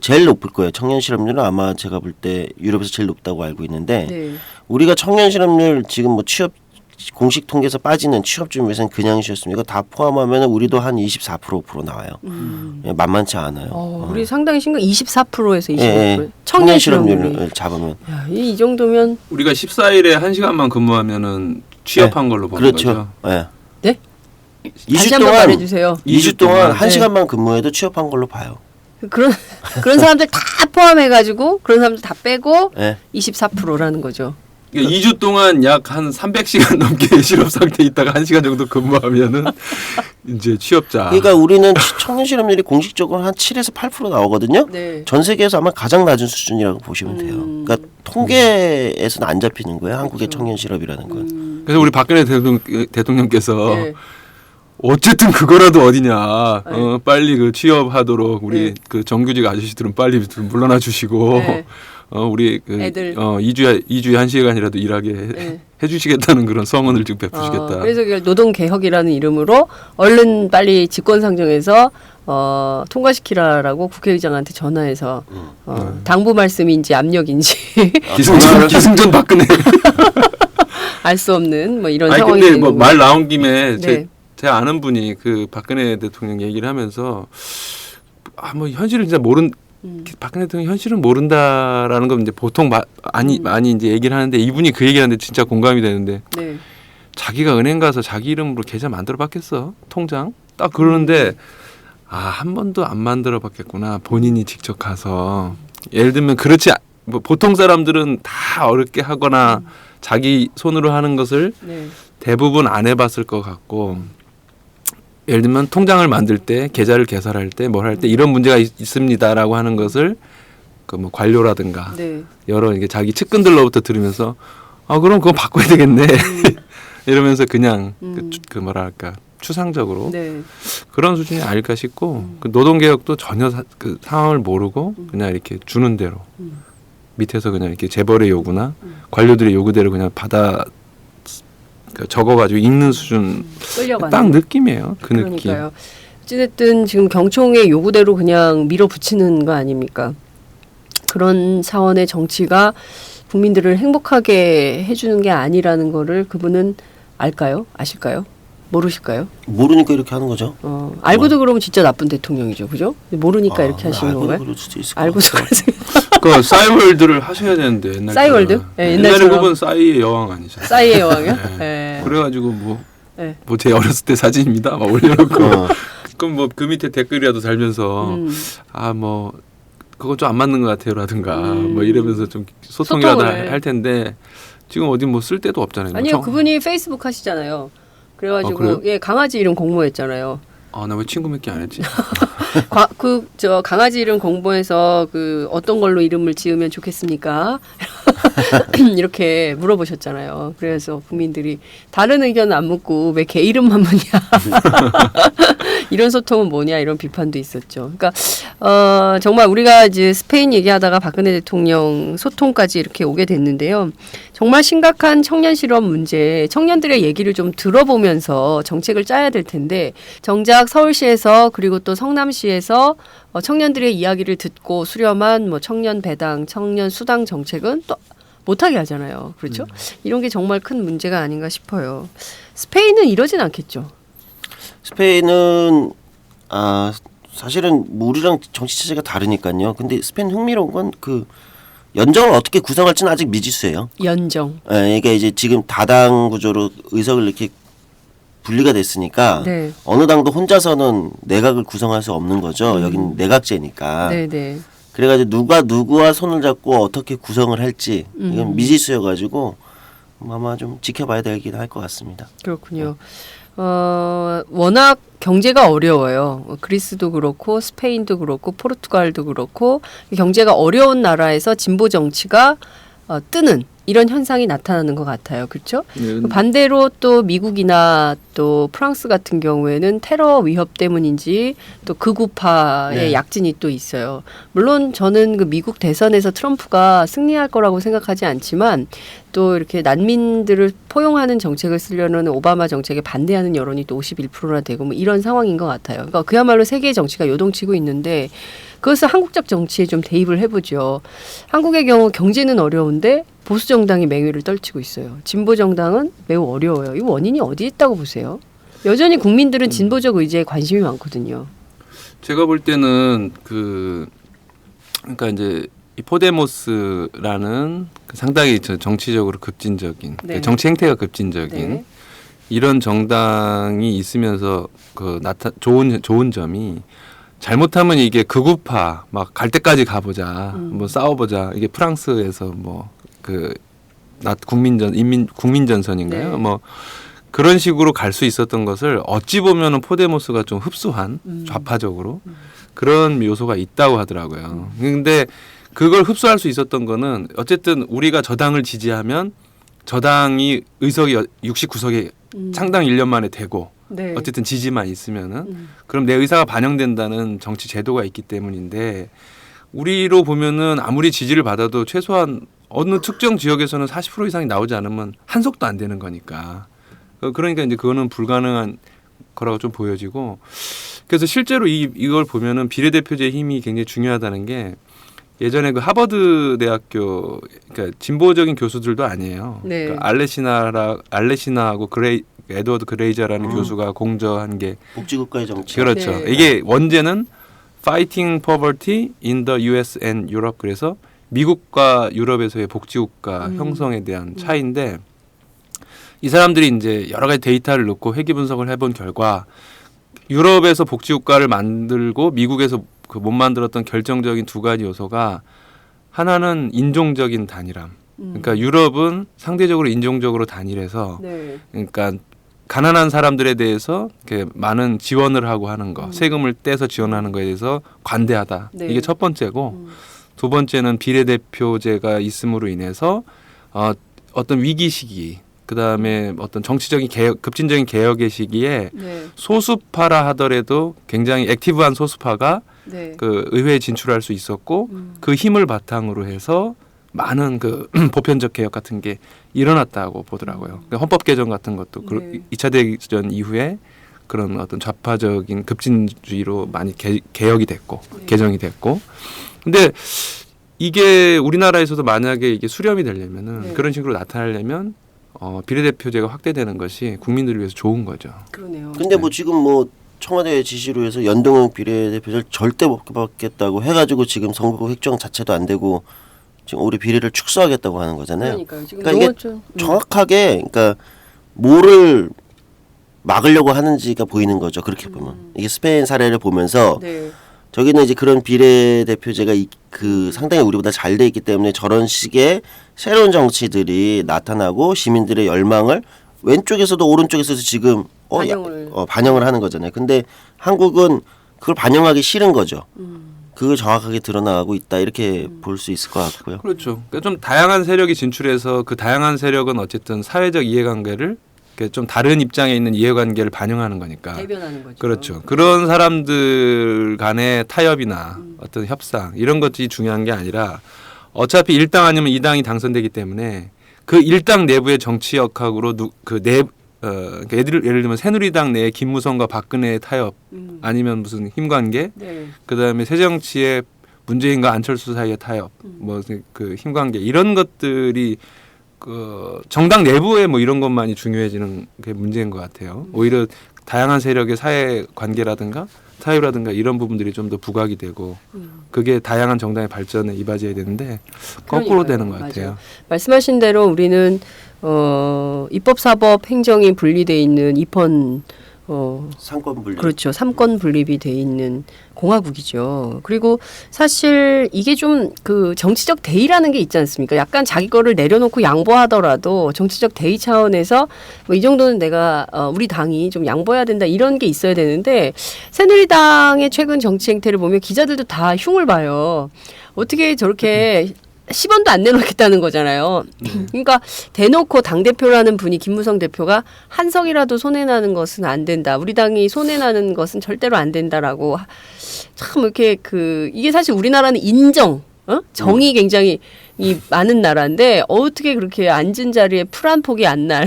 제일 높을 거예요. 청년 실업률은 아마 제가 볼 때 유럽에서 제일 높다고 알고 있는데 네. 우리가 청년 실업률 지금 뭐 취업 공식 통계에서 빠지는 취업 준비생 그냥 쉬었습니다. 이거 다 포함하면 우리도 한 24% 나와요. 예, 만만치 않아요. 우리 상당히 심각. 24%에서 25%. 예, 청년 실업률을 실업률이. 잡으면 야, 이 정도면 우리가 14일에 1시간만 근무하면은 취업한 걸로 보는 거죠. 그렇죠. 예. 네? 2주 다시 한번 동안 말해주세요. 2주 동안 네. 1시간만 근무해도 취업한 걸로 봐요. 그런 사람들 다 포함해가지고 그런 사람들 다 빼고 예. 24%라는 거죠. 그러니까 2주 동안 약 한 300시간 넘게 실업 상태에 있다가 1시간 정도 근무하면은 이제 취업자. 그러니까 우리는 청년 실업률이 공식적으로 한 7에서 8% 나오거든요. 네. 전 세계에서 아마 가장 낮은 수준이라고 보시면 돼요. 그러니까 통계에서는 안 잡히는 거예요. 한국의 청년 실업이라는 건. 그래서 우리 박근혜 대통령께서 네. 어쨌든 그거라도 어디냐. 빨리 그 취업하도록 우리 네. 그 정규직 아저씨들은 빨리 좀 물러나 주시고 네. 우리 그 애들. 2주에 1시간이라도 일하게 해주시겠다는 그런 성원을 지금 베푸시겠다. 그래서 노동 개혁이라는 이름으로 얼른 빨리 직권 상정해서 통과시키라라고 국회의장한테 전화해서 당부 말씀인지 압력인지 기승전 박근혜. 알 수 없는 뭐 이런 아니 상황이 근데 되는 뭐 거군요. 말 나온 김에 네. 제 아는 분이 그 박근혜 대통령 얘기를 하면서 뭐 현실을 진짜 박근혜 대통령 현실은 모른다라는 건 이제 보통 많이 이제 얘기를 하는데 이분이 그 얘기하는데 진짜 공감이 되는데 네. 자기가 은행 가서 자기 이름으로 계좌 만들어 봤겠어 통장 딱 그러는데 한 번도 안 만들어 봤겠구나 본인이 직접 가서 예를 들면 그렇지 뭐 보통 사람들은 다 어렵게 하거나 자기 손으로 하는 것을 네. 대부분 안 해봤을 것 같고 예를 들면 통장을 만들 때 계좌를 개설할 때 뭘 할 때 이런 문제가 있습니다라고 하는 것을 그 뭐 관료라든가 네. 여러 이게 자기 측근들로부터 들으면서 그럼 그거 바꿔야 되겠네 이러면서 그냥 그 뭐랄까 추상적으로 네. 그런 수준이 아닐까 싶고 그 노동개혁도 전혀 그 상황을 모르고 그냥 이렇게 주는 대로 밑에서 그냥 이렇게 재벌의 요구나 관료들의 요구대로 그냥 적어가지고 읽는 수준 끌려가는. 딱 느낌이에요. 그 느낌. 그러니까요. 어쨌든 지금 경총의 요구대로 그냥 밀어붙이는 거 아닙니까? 그런 차원의 정치가 국민들을 행복하게 해주는 게 아니라는 거를 그분은 알까요? 아실까요? 모르실까요? 모르니까 이렇게 하는 거죠. 알고도 그러면 진짜 나쁜 대통령이죠, 그죠? 모르니까 이렇게 하시는 건가요? 그럴 수도 있을 것 알고도 같아요. 그러세요. 그 싸이월드를 하셔야 되는데 옛날 싸이월드? 네, 옛날에 옛날처럼. 그분 싸이의 여왕 아니죠? 싸이의 여왕이요? 네. 그래가지고 네. 뭐 제 어렸을 때 사진입니다. 막 올려놓고 그럼 뭐 그 밑에 댓글이라도 달면서 뭐 그건 좀 안 맞는 것 같아요라든가 뭐 이러면서 좀 소통이라도 소통을. 할 텐데 지금 어디 뭐 쓸 데도 없잖아요. 아니요, 그분이 페이스북 하시잖아요. 그래가지고 그래요? 예 강아지 이름 공모했잖아요. 나 왜 친구 몇 개 안 했지? 강아지 이름 공모해서 그 어떤 걸로 이름을 지으면 좋겠습니까? 이렇게 물어보셨잖아요. 그래서 국민들이 다른 의견은 안 묻고 왜 개 이름만 묻냐? 이런 소통은 뭐냐? 이런 비판도 있었죠. 그러니까 정말 우리가 이제 스페인 얘기하다가 박근혜 대통령 소통까지 이렇게 오게 됐는데요. 정말 심각한 청년 실업 문제, 청년들의 얘기를 좀 들어보면서 정책을 짜야 될 텐데 정작 서울시에서 그리고 또 성남시에서 청년들의 이야기를 듣고 수렴한 뭐 청년 배당, 청년 수당 정책은 또 못하게 하잖아요. 그렇죠? 이런 게 정말 큰 문제가 아닌가 싶어요. 스페인은 이러진 않겠죠. 스페인은 사실은 뭐 우리랑 정치 체제가 다르니까요. 근데 스페인 흥미로운 건 그 연정을 어떻게 구성할지는 아직 미지수예요. 연정. 이게 이제 지금 다당 구조로 의석을 이렇게 분리가 됐으니까 네. 어느 당도 혼자서는 내각을 구성할 수 없는 거죠. 여긴 내각제니까. 네네. 그래가지고 누가 누구와 손을 잡고 어떻게 구성을 할지 이건 미지수여가지고 아마 좀 지켜봐야 되긴 할 것 같습니다. 그렇군요. 워낙 경제가 어려워요. 그리스도 그렇고 스페인도 그렇고 포르투갈도 그렇고 경제가 어려운 나라에서 진보 정치가 뜨는 이런 현상이 나타나는 것 같아요. 그렇죠? 반대로 또 미국이나 또 프랑스 같은 경우에는 테러 위협 때문인지 또 극우파의 네. 약진이 또 있어요. 물론 저는 그 미국 대선에서 트럼프가 승리할 거라고 생각하지 않지만 또 이렇게 난민들을 포용하는 정책을 쓰려는 오바마 정책에 반대하는 여론이 또 51%나 되고 뭐 이런 상황인 것 같아요. 그러니까 그야말로 세계의 정치가 요동치고 있는데 그것을 한국적 정치에 좀 대입을 해보죠. 한국의 경우 경제는 어려운데 보수 정당이 맹위를 떨치고 있어요. 진보 정당은 매우 어려워요. 이 원인이 어디에 있다고 보세요? 여전히 국민들은 진보적 의지에 관심이 많거든요. 제가 볼 때는 그러니까 이제 이 포데모스라는 상당히 정치적으로 급진적인 네. 정치 행태가 급진적인 네. 이런 정당이 있으면서 좋은 점이 잘못하면 이게 극우파 막 갈 때까지 가보자 뭐 싸워보자 이게 프랑스에서 뭐 국민전선인가요? 네. 뭐 그런 식으로 갈 수 있었던 것을 어찌 보면은 포데모스가 좀 흡수한 좌파적으로 그런 요소가 있다고 하더라고요. 근데 그걸 흡수할 수 있었던 거는 어쨌든 우리가 저 당을 지지하면 저 당이 의석이 69석에 창당 1년 만에 되고 네. 어쨌든 지지만 있으면은 그럼 내 의사가 반영된다는 정치 제도가 있기 때문인데 우리로 보면은 아무리 지지를 받아도 최소한 어느 특정 지역에서는 40% 이상이 나오지 않으면 한 석도 안 되는 거니까. 그러니까 이제 그거는 불가능한 거라고 좀 보여지고 그래서 실제로 이걸 보면은 비례대표제의 힘이 굉장히 중요하다는 게 예전에 그 하버드 대학교 그러니까 진보적인 교수들도 아니에요. 네. 그러니까 알레시나하고 에드워드 그레이저라는 교수가 공저한 게 복지국가의 정치. 그렇죠. 네. 이게 원제는 Fighting Poverty in the U.S. and Europe 그래서 미국과 유럽에서의 복지국가 형성에 대한 차이인데 이 사람들이 이제 여러 가지 데이터를 넣고 회귀 분석을 해본 결과 유럽에서 복지국가를 만들고 미국에서 못 만들었던 결정적인 두 가지 요소가 하나는 인종적인 단일함. 그러니까 유럽은 상대적으로 인종적으로 단일해서 네. 그러니까 가난한 사람들에 대해서 이렇게 많은 지원을 하고 하는 거, 세금을 떼서 지원하는 거에 대해서 관대하다. 네. 이게 첫 번째고 두 번째는 비례대표제가 있음으로 인해서 어떤 위기 시기, 그 다음에 어떤 정치적인 급진적인 개혁의 시기에 네. 소수파라 하더라도 굉장히 액티브한 소수파가 네. 그 의회에 진출할 수 있었고 그 힘을 바탕으로 해서 많은 그 보편적 개혁 같은 게 일어났다고 보더라고요. 그러니까 헌법 개정 같은 것도 네. 2차 대전 이후에 그런 어떤 좌파적인 급진주의로 많이 개혁이 됐고 개정이 됐고 근데 이게 우리나라에서도 만약에 이게 수렴이 되려면은 네. 그런 식으로 나타나려면 비례대표제가 확대되는 것이 국민들을 위해서 좋은 거죠. 그러네요. 근데 뭐 지금 뭐 청와대 지시로 해서 연동형 비례대표제를 절대 못 받겠다고 해가지고 지금 선거구 획정 자체도 안 되고 지금 우리 비례를 축소하겠다고 하는 거잖아요. 그러니까요. 지금 그러니까 이게 좀, 정확하게 그러니까 뭐를 막으려고 하는지가 보이는 거죠. 그렇게 보면 이게 스페인 사례를 보면서 네. 저기는 이제 그런 비례대표제가 그 상당히 우리보다 잘 돼 있기 때문에 저런 식의 새로운 정치들이 나타나고 시민들의 열망을 왼쪽에서도 오른쪽에서도 지금 반영을 하는 거잖아요. 근데 한국은 그걸 반영하기 싫은 거죠. 그걸 정확하게 드러나고 있다 이렇게 볼 수 있을 것 같고요. 그렇죠. 그러니까 좀 다양한 세력이 진출해서 그 다양한 세력은 어쨌든 사회적 이해관계를 좀 다른 입장에 있는 이해관계를 반영하는 거니까. 대변하는 거죠. 그렇죠. 그런 사람들 간의 타협이나 어떤 협상 이런 것이 중요한 게 아니라 어차피 1당 아니면 2당이 당선되기 때문에 그 1당 내부의 정치 역학으로 그러니까 예를 들면 새누리당 내의 김무성과 박근혜의 타협 아니면 무슨 힘관계 네. 그다음에 새정치의 문재인과 안철수 사이의 타협 뭐 그 힘관계 이런 것들이 그 정당 내부에 뭐 이런 것만이 중요해지는 게 문제인 것 같아요. 오히려 다양한 세력의 사회 관계라든가 타협이라든가 이런 부분들이 좀 더 부각이 되고 그게 다양한 정당의 발전에 이바지해야 되는데 거꾸로 그러니까요. 되는 것 맞아요. 같아요. 말씀하신 대로 우리는 입법, 사법, 행정이 분리돼 있는 입헌 상권 분리. 그렇죠. 삼권 분립이 돼 있는 공화국이죠. 그리고 사실 이게 좀 그 정치적 대의라는 게 있지 않습니까? 약간 자기 거를 내려놓고 양보하더라도 정치적 대의 차원에서 뭐 이 정도는 내가 우리 당이 좀 양보해야 된다 이런 게 있어야 되는데 새누리당의 최근 정치 행태를 보면 기자들도 다 흉을 봐요. 어떻게 저렇게 10원도 안 내놓겠다는 거잖아요. 그러니까 대놓고 당대표라는 분이 김무성 대표가 한 석이라도 손해나는 것은 안 된다. 우리 당이 손해나는 것은 절대로 안 된다라고 참 이렇게 이게 사실 우리나라는 인정, 정이 굉장히 이 많은 나라인데 어떻게 그렇게 앉은 자리에 풀 한 폭이 안 날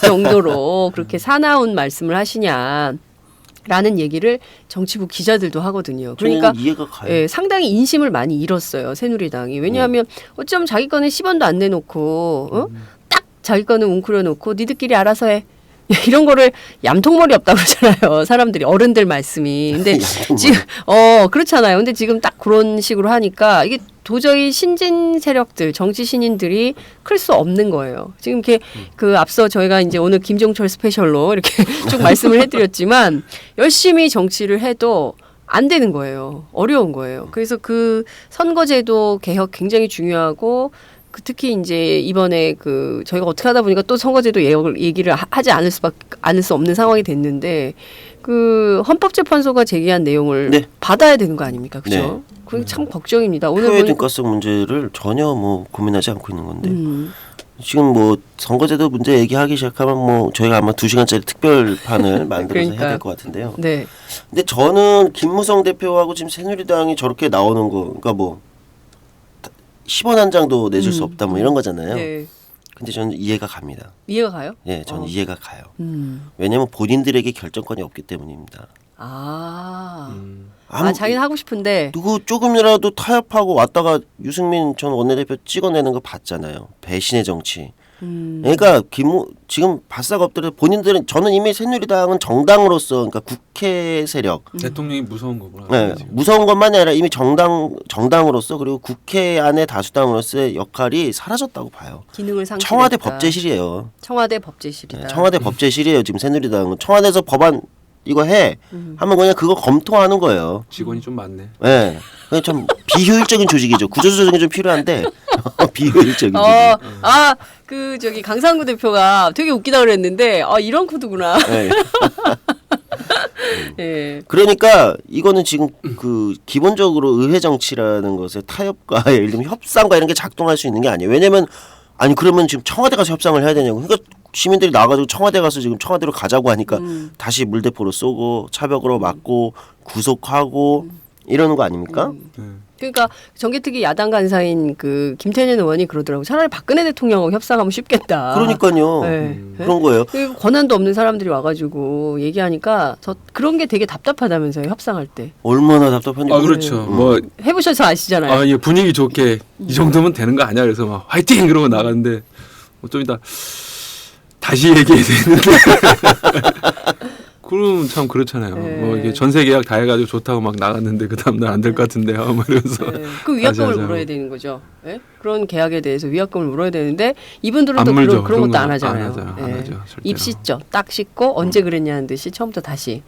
정도로 그렇게 사나운 말씀을 하시냐. 라는 얘기를 정치부 기자들도 하거든요. 그러니까 이해가 가요. 예, 상당히 인심을 많이 잃었어요. 새누리당이. 왜냐하면 어쩌면 자기 거는 10원도 안 내놓고 딱 자기 거는 웅크려 놓고 니들끼리 알아서 해. 이런 거를 얌통머리 없다고 그러잖아요. 사람들이 어른들 말씀이. 근데 지금 그렇잖아요. 근데 지금 딱 그런 식으로 하니까 이게 도저히 신진 세력들, 정치 신인들이 클 수 없는 거예요. 지금 이렇게 앞서 저희가 이제 오늘 김종철 스페셜로 이렇게 쭉 말씀을 해드렸지만 열심히 정치를 해도 안 되는 거예요. 어려운 거예요. 그래서 선거제도 개혁 굉장히 중요하고 특히 이제 이번에 저희가 어떻게 하다 보니까 또 선거제도 얘기를 하지 않을 수 없는 상황이 됐는데 헌법재판소가 제기한 내용을 네. 받아야 되는 거 아닙니까? 그죠? 네. 그게 참 걱정입니다. 오늘 표의 등가성 문제를 전혀 고민하지 않고 있는 건데 지금 선거제도 문제 얘기하기 시작하면 저희가 아마 2시간짜리 특별판을 만들어서 해야 될 것 같은데요. 네. 근데 저는 김무성 대표하고 지금 새누리당이 저렇게 나오는 거, 그러니까 10원 한 장도 내줄 수 없다 이런 거잖아요. 네. 근데 저는 이해가 갑니다. 이해가 가요? 예, 저는 이해가 가요. 왜냐하면 본인들에게 결정권이 없기 때문입니다. 자기는 하고 싶은데 누구 조금이라도 타협하고 왔다가 유승민 전 원내대표 찍어내는 거 봤잖아요. 배신의 정치. 그러니까 지금 바싹 엎드려 본인들은 저는 이미 새누리당은 정당으로서 그러니까 국회 세력 대통령이 무서운 거구나. 네, 무서운 것만이 아니라 이미 정당으로서 그리고 국회 안의 다수당으로서의 역할이 사라졌다고 봐요. 기능을 상실했다. 청와대 법제실이에요. 청와대 법제실이다. 네, 청와대 법제실이에요. 지금 새누리당은 청와대에서 법안 이거 해 하면 그냥 그거 검토하는 거예요. 직원이 좀 많네. 네, 그냥 참 비효율적인 조직이죠. 구조조정이 좀 필요한데 비효율적인 조직. 강상구 대표가 되게 웃기다 그랬는데 이런 코드구나. 네. 예. 그러니까 이거는 지금 기본적으로 의회 정치라는 것에 타협과 예를 들면 협상과 이런 게 작동할 수 있는 게 아니에요. 왜냐면 그러면 지금 청와대 가서 협상을 해야 되냐고. 그러니까 시민들이 나와가지고 청와대 가서 지금 청와대로 가자고 하니까 다시 물대포로 쏘고 차벽으로 맞고 구속하고 이러는 거 아닙니까? 그러니까 정개특위 야당 간사인 김태년 의원이 그러더라고요. 차라리 박근혜 대통령하고 협상하면 쉽겠다. 그러니까요. 네. 그런 거예요. 그리고 권한도 없는 사람들이 와가지고 얘기하니까 그런 게 되게 답답하다면서요. 협상할 때. 얼마나 답답한지. 그렇죠. 해보셔서 아시잖아요. 예, 분위기 좋게 이 정도면 되는 거 아니야? 그래서 막 화이팅 그러고 나갔는데 좀 이따 다시 얘기해야 되는데. 그럼 참 그렇잖아요. 네. 이게 전세 계약 다 해가지고 좋다고 막 나갔는데 그 다음 날 안 될 것 같은데요. 막 이러면서. 네. 그 위약금을 물어야 되는 거죠. 네? 그런 계약에 대해서 위약금을 물어야 되는데 이분들은 또 그런 것도 안 하잖아요. 안 하죠. 절대로. 입 씻죠. 딱 씻고 언제 그랬냐는 듯이 처음부터 다시.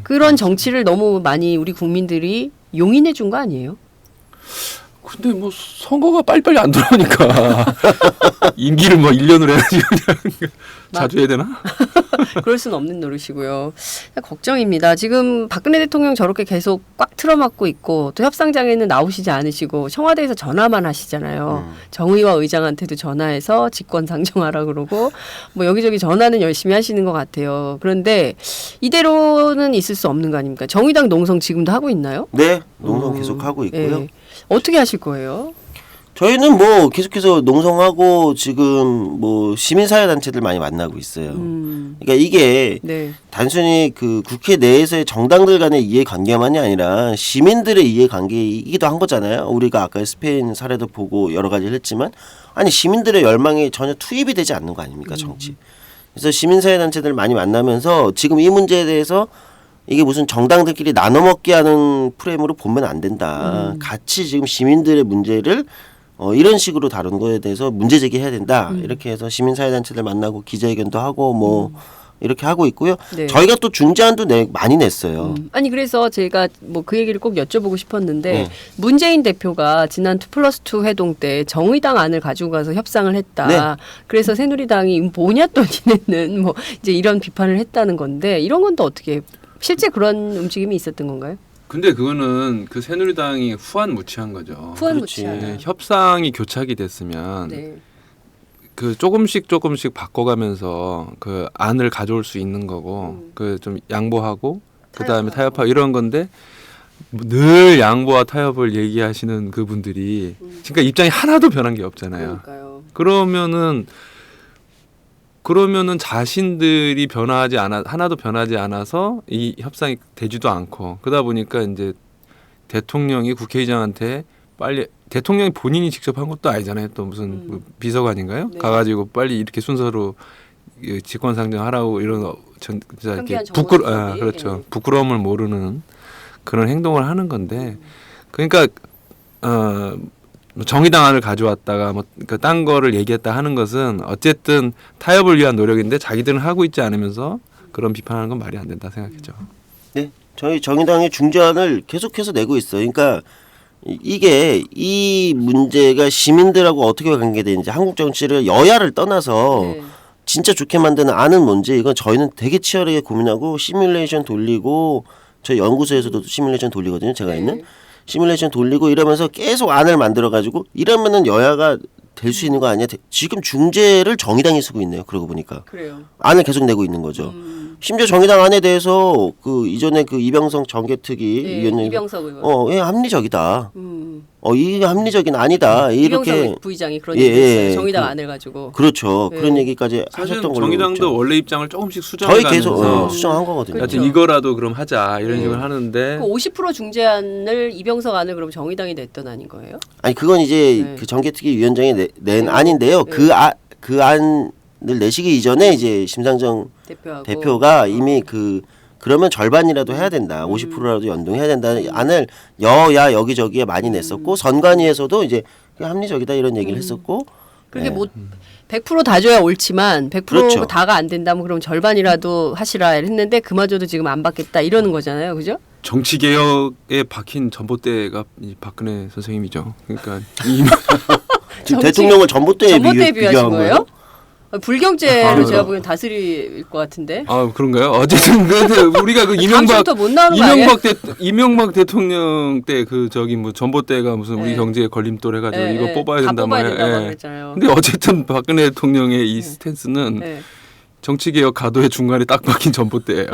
그런 정치를 너무 많이 우리 국민들이 용인해 준 거 아니에요? 근데 선거가 빨리빨리 안 들어오니까 임기를 1년으로 해야지 자주 해야 되나? 그럴 수는 없는 노릇이고요. 걱정입니다. 지금 박근혜 대통령 저렇게 계속 꽉 틀어막고 있고 또 협상장에는 나오시지 않으시고 청와대에서 전화만 하시잖아요. 정의와 의장한테도 전화해서 직권 상정하라 그러고 여기저기 전화는 열심히 하시는 것 같아요. 그런데 이대로는 있을 수 없는 거 아닙니까? 정의당 농성 지금도 하고 있나요? 네, 농성 계속 하고 있고요. 네. 어떻게 하실 거예요? 저희는 계속해서 농성하고 지금 시민사회 단체들 많이 만나고 있어요. 그러니까 이게 단순히 국회 내에서의 정당들 간의 이해관계만이 아니라 시민들의 이해관계이기도 한 거잖아요. 우리가 아까 스페인 사례도 보고 여러 가지를 했지만 시민들의 열망이 전혀 투입이 되지 않는 거 아닙니까 정치. 그래서 시민사회 단체들 많이 만나면서 지금 이 문제에 대해서 이게 무슨 정당들끼리 나눠 먹게 하는 프레임으로 보면 안 된다. 같이 지금 시민들의 문제를 이런 식으로 다루는 거에 대해서 문제 제기해야 된다. 이렇게 해서 시민사회단체들 만나고 기자회견도 하고 뭐 이렇게 하고 있고요. 네. 저희가 또 중재안도 많이 냈어요. 아니 그래서 제가 뭐 그 얘기를 꼭 여쭤보고 싶었는데 네. 문재인 대표가 지난 2+2 회동 때 정의당 안을 가지고 가서 협상을 했다. 네. 그래서 새누리당이 뭐냐 또 니네는 뭐 이제 이런 비판을 했다는 건데 이런 건 또 어떻게 실제 그런 움직임이 있었던 건가요? 근데 그거는 그 새누리당이 후한무치한 거죠. 후한무치하다. 네, 협상이 교착이 됐으면 네. 그 조금씩 바꿔가면서 그 안을 가져올 수 있는 거고 그 좀 양보하고 그 다음에 타협하고 이런 건데 늘 양보와 타협을 얘기하시는 그분들이 그러니까 입장이 하나도 변한 게 없잖아요. 그러니까요. 그러면은 자신들이 하나도 변하지 않아서 이 협상이 되지도 않고 그러다 보니까 이제 대통령이 국회의장한테 빨리 대통령이 본인이 직접 한 것도 아니잖아요. 또 무슨 뭐 비서관인가요? 네. 가가지고 빨리 이렇게 순서로 직권상정하라고 이런 진짜 이렇게 현기한 정무수석이. 그렇죠. 부끄러움을 모르는 그런 행동을 하는 건데 그러니까 정의당 안을 가져왔다가 딴 거를 얘기했다 하는 것은 어쨌든 타협을 위한 노력인데 자기들은 하고 있지 않으면서 그런 비판하는 건 말이 안 된다 생각했죠. 네, 저희 정의당의 중재안을 계속해서 내고 있어요. 그러니까 이게 이 문제가 시민들하고 어떻게 관계되는지 한국 정치를 여야를 떠나서 네. 진짜 좋게 만드는 안은 뭔지 이건 저희는 되게 치열하게 고민하고 시뮬레이션 돌리고 저희 연구소에서도 시뮬레이션 돌리거든요. 제가 네. 있는 시뮬레이션 돌리고 이러면서 계속 안을 만들어 가지고 이러면은 여야가 될 수 있는 거 아니야? 지금 중재를 정의당이 쓰고 있네요. 그러고 보니까 그래요. 안을 계속 내고 있는 거죠. 심지어 정의당 안에 대해서 그 이전에 그 이병성 정개특위 네, 위원님 이병석 의원. 예, 합리적이다. 이게 합리적인 아니다. 이렇게 이병석 부의장이 그런 예, 얘기 했어요. 예, 정의당 그- 안을 가지고. 그렇죠. 네. 그런 얘기까지 사실 하셨던 걸로 정의당도 있죠. 원래 입장을 조금씩 저희 수정하면서 계속 수정한 거거든요. 그렇죠. 하여튼 이거라도 그럼 하자 이런 식으로 하는데 그 50% 중재안을 이병석 안을 그럼 정의당이 냈던 아닌 거예요? 아니 그건 이제 네. 그 정개특위 위원장이 낸 네. 안인데요. 네. 그 안을 내시기 이전에 이제 심상정 대표하고. 대표가 이미 그러면 절반이라도 해야 된다. 50%라도 연동해야 된다는 안을 여야 여기저기에 많이 냈었고 선관위에서도 이제 그게 합리적이다 이런 얘기를 했었고 그렇게 네. 못 100% 다 줘야 옳지만 100% 그렇죠. 다가 안 된다면 그럼 절반이라도 하시라 했는데 그마저도 지금 안 받겠다 이러는 거잖아요. 그죠? 정치 개혁에 박힌 전봇대가 이 박근혜 선생님이죠. 그러니까 지금 정치- 대통령을 전봇대에 전봇대에 비유하신 비교한 거예요? 거예요? 불경제를 아, 제가 보기엔 다스릴 것 같은데. 아 그런가요? 어쨌든 근데 우리가 그 다음부터 못 나오는 거 아니에요? 이명박 대통령 때 그 저기 뭐 전봇대가 무슨 우리 네. 경제에 걸림돌 해가지고 네, 이거 네. 뽑아야 다 된다 뽑아야 말. 된다고 그랬잖아요. 근데 어쨌든 박근혜 대통령의 이 스탠스는 네. 정치 개혁 가도의 중간에 딱 박힌 전봇대예요.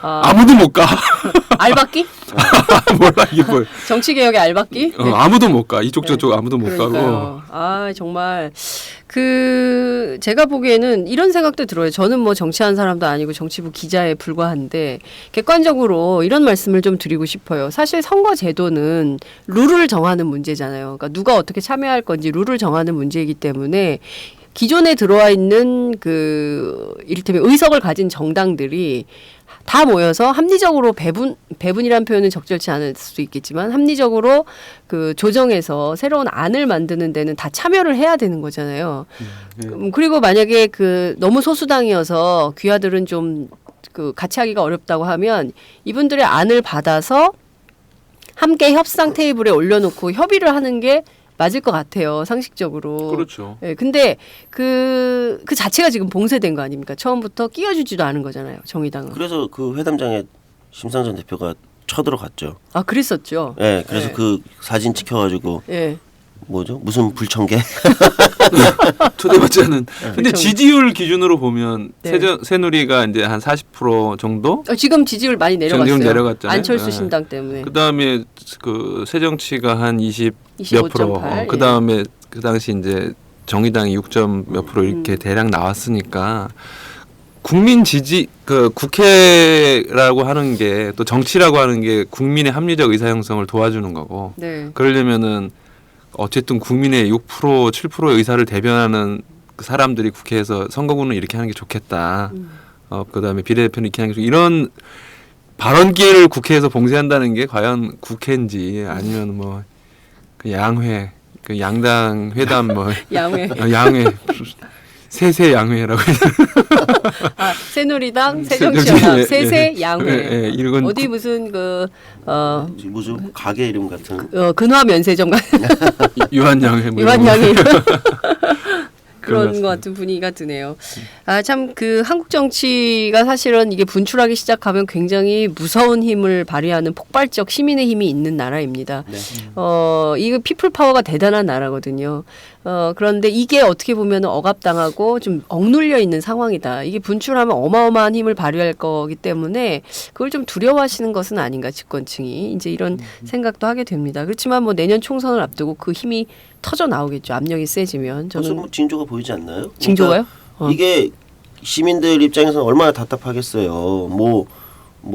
아, 아무도 못 가. 알박기? 몰라 이게 뭘. 정치 개혁의 알박기? 아무도 못 가. 이쪽 저쪽 아무도 못 가고. 그러니까요. 아 정말 제가 보기에는 이런 생각도 들어요. 저는 뭐 정치하는 사람도 아니고 정치부 기자에 불과한데 객관적으로 이런 말씀을 좀 드리고 싶어요. 사실 선거 제도는 룰을 정하는 문제잖아요. 그러니까 누가 어떻게 참여할 건지 룰을 정하는 문제이기 때문에 기존에 들어와 있는 이를테면 의석을 가진 정당들이 다 모여서 합리적으로 배분이란 표현은 적절치 않을 수도 있겠지만 합리적으로 조정해서 새로운 안을 만드는 데는 다 참여를 해야 되는 거잖아요. 그리고 만약에 너무 소수당이어서 귀하들은 좀 같이 하기가 어렵다고 하면 이분들의 안을 받아서 함께 협상 테이블에 올려놓고 협의를 하는 게 맞을 것 같아요. 상식적으로. 그렇죠. 예, 근데 그 자체가 지금 봉쇄된 거 아닙니까? 처음부터 끼워주지도 않은 거잖아요. 정의당은. 그래서 그 회담장에 심상정 대표가 쳐들어갔죠. 아, 그랬었죠. 예, 그래서 네. 그 사진 찍혀가지고 예. 뭐죠? 무슨 불청계? 초대받지 않은. 근데 그렇죠. 지지율 기준으로 보면 네. 새누리가 이제 한 40% 정도. 지금 지지율 많이 내려갔어요. 지금 내려갔잖아요. 안철수 네. 신당 때문에. 그 다음에 새정치가 한 20 몇 프로. 25.8, 그 다음에 그 당시 이제 정의당이 6점 몇 프로 이렇게 대략 나왔으니까 국민 지지 국회라고 하는 게 또 정치라고 하는 게 국민의 합리적 의사 형성을 도와주는 거고. 네. 그러려면은 어쨌든 국민의 6% 7%의 의사를 대변하는 그 사람들이 국회에서 선거구는 이렇게 하는 게 좋겠다. 그다음에 비례대표는 이렇게 하는 게 좋겠다. 이런 발언 기회를 국회에서 봉쇄한다는 게 과연 국회인지 아니면 뭐 그 양회 그 양당 회담 뭐 양회. 양회 세세 양회라고 아, 새누리당, 새정치, 새정치연합, 예, 세세 예. 양회. 예, 예, 이건 어디 무슨 무슨 가게 이름 같은. 근화 면세점 같은 유한 양회 뭐 유한 이런 거. 양회 그런 그런 것 같은 분위기가 드네요. 아, 참 그 한국 정치가 사실은 이게 분출하기 시작하면 굉장히 무서운 힘을 발휘하는 폭발적 시민의 힘이 있는 나라입니다. 네. 이거 피플 파워가 대단한 나라거든요. 그런데 이게 어떻게 보면 억압당하고 좀 억눌려 있는 상황이다. 이게 분출하면 어마어마한 힘을 발휘할 거기 때문에 그걸 좀 두려워하시는 것은 아닌가 집권층이 이제 이런 생각도 하게 됩니다. 그렇지만 뭐 내년 총선을 앞두고 그 힘이 터져 나오겠죠. 압력이 세지면 벌써 저는 뭐 징조가 보이지 않나요? 징조가요? 그러니까 이게 시민들 입장에서는 얼마나 답답하겠어요. 뭐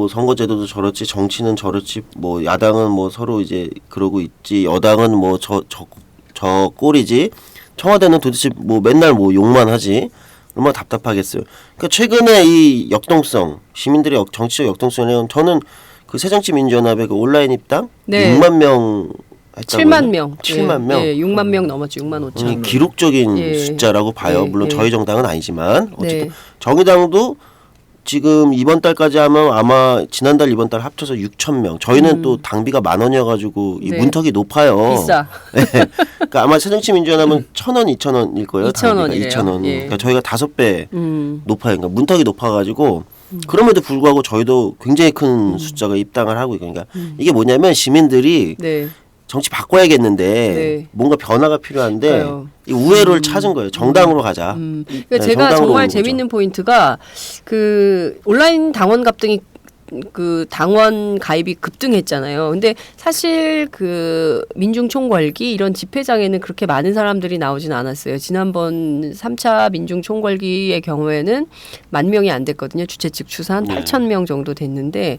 선거제도도 저렇지, 정치는 저렇지, 뭐 야당은 뭐 서로 이제 그러고 있지, 여당은 뭐 저 꼴이지, 청와대는 도대체 뭐 맨날 뭐 욕만 하지. 얼마나 답답하겠어요. 그러니까 최근에 이 역동성, 시민들의 정치적 역동성은 저는 그 새정치민주연합의 그 온라인 입당 네. 6만 명 했다고요? 7만 명. 7만 명. 예, 6만 명 넘었죠. 6만 5천. 기록적인 예. 숫자라고 봐요. 예, 물론 예. 저희 정당은 아니지만 어쨌든 네. 정의당도 지금 이번 달까지 하면 아마 지난달 이번 달 합쳐서 6천 명. 저희는 또 당비가 10,000원이어가지고 이 네. 문턱이 높아요. 비싸. 네. 그러니까 아마 새정치민주연합은 1,000원, 2,000원일 거예요. 2,000원 당비가 이래요. 2,000원. 예. 그러니까 저희가 5배 음. 높아요. 그러니까 문턱이 높아가지고 그럼에도 불구하고 저희도 굉장히 큰 숫자가 입당을 하고 있고 그러니까 이게 뭐냐면 시민들이 네. 정치 바꿔야겠는데 네. 뭔가 변화가 필요한데 그래요. 이 우회로를 찾은 거예요. 정당으로 가자. 그러니까 네, 제가 정당으로 정말 오는 거죠. 재밌는 포인트가 그 온라인 당원 갑등이 그 당원 가입이 급등했잖아요. 근데 사실 그 민중총궐기 이런 집회장에는 그렇게 많은 사람들이 나오진 않았어요. 지난번 3차 민중총궐기의 경우에는 10,000명이 안 됐거든요. 주최 측 추산 네. 8,000명 정도 됐는데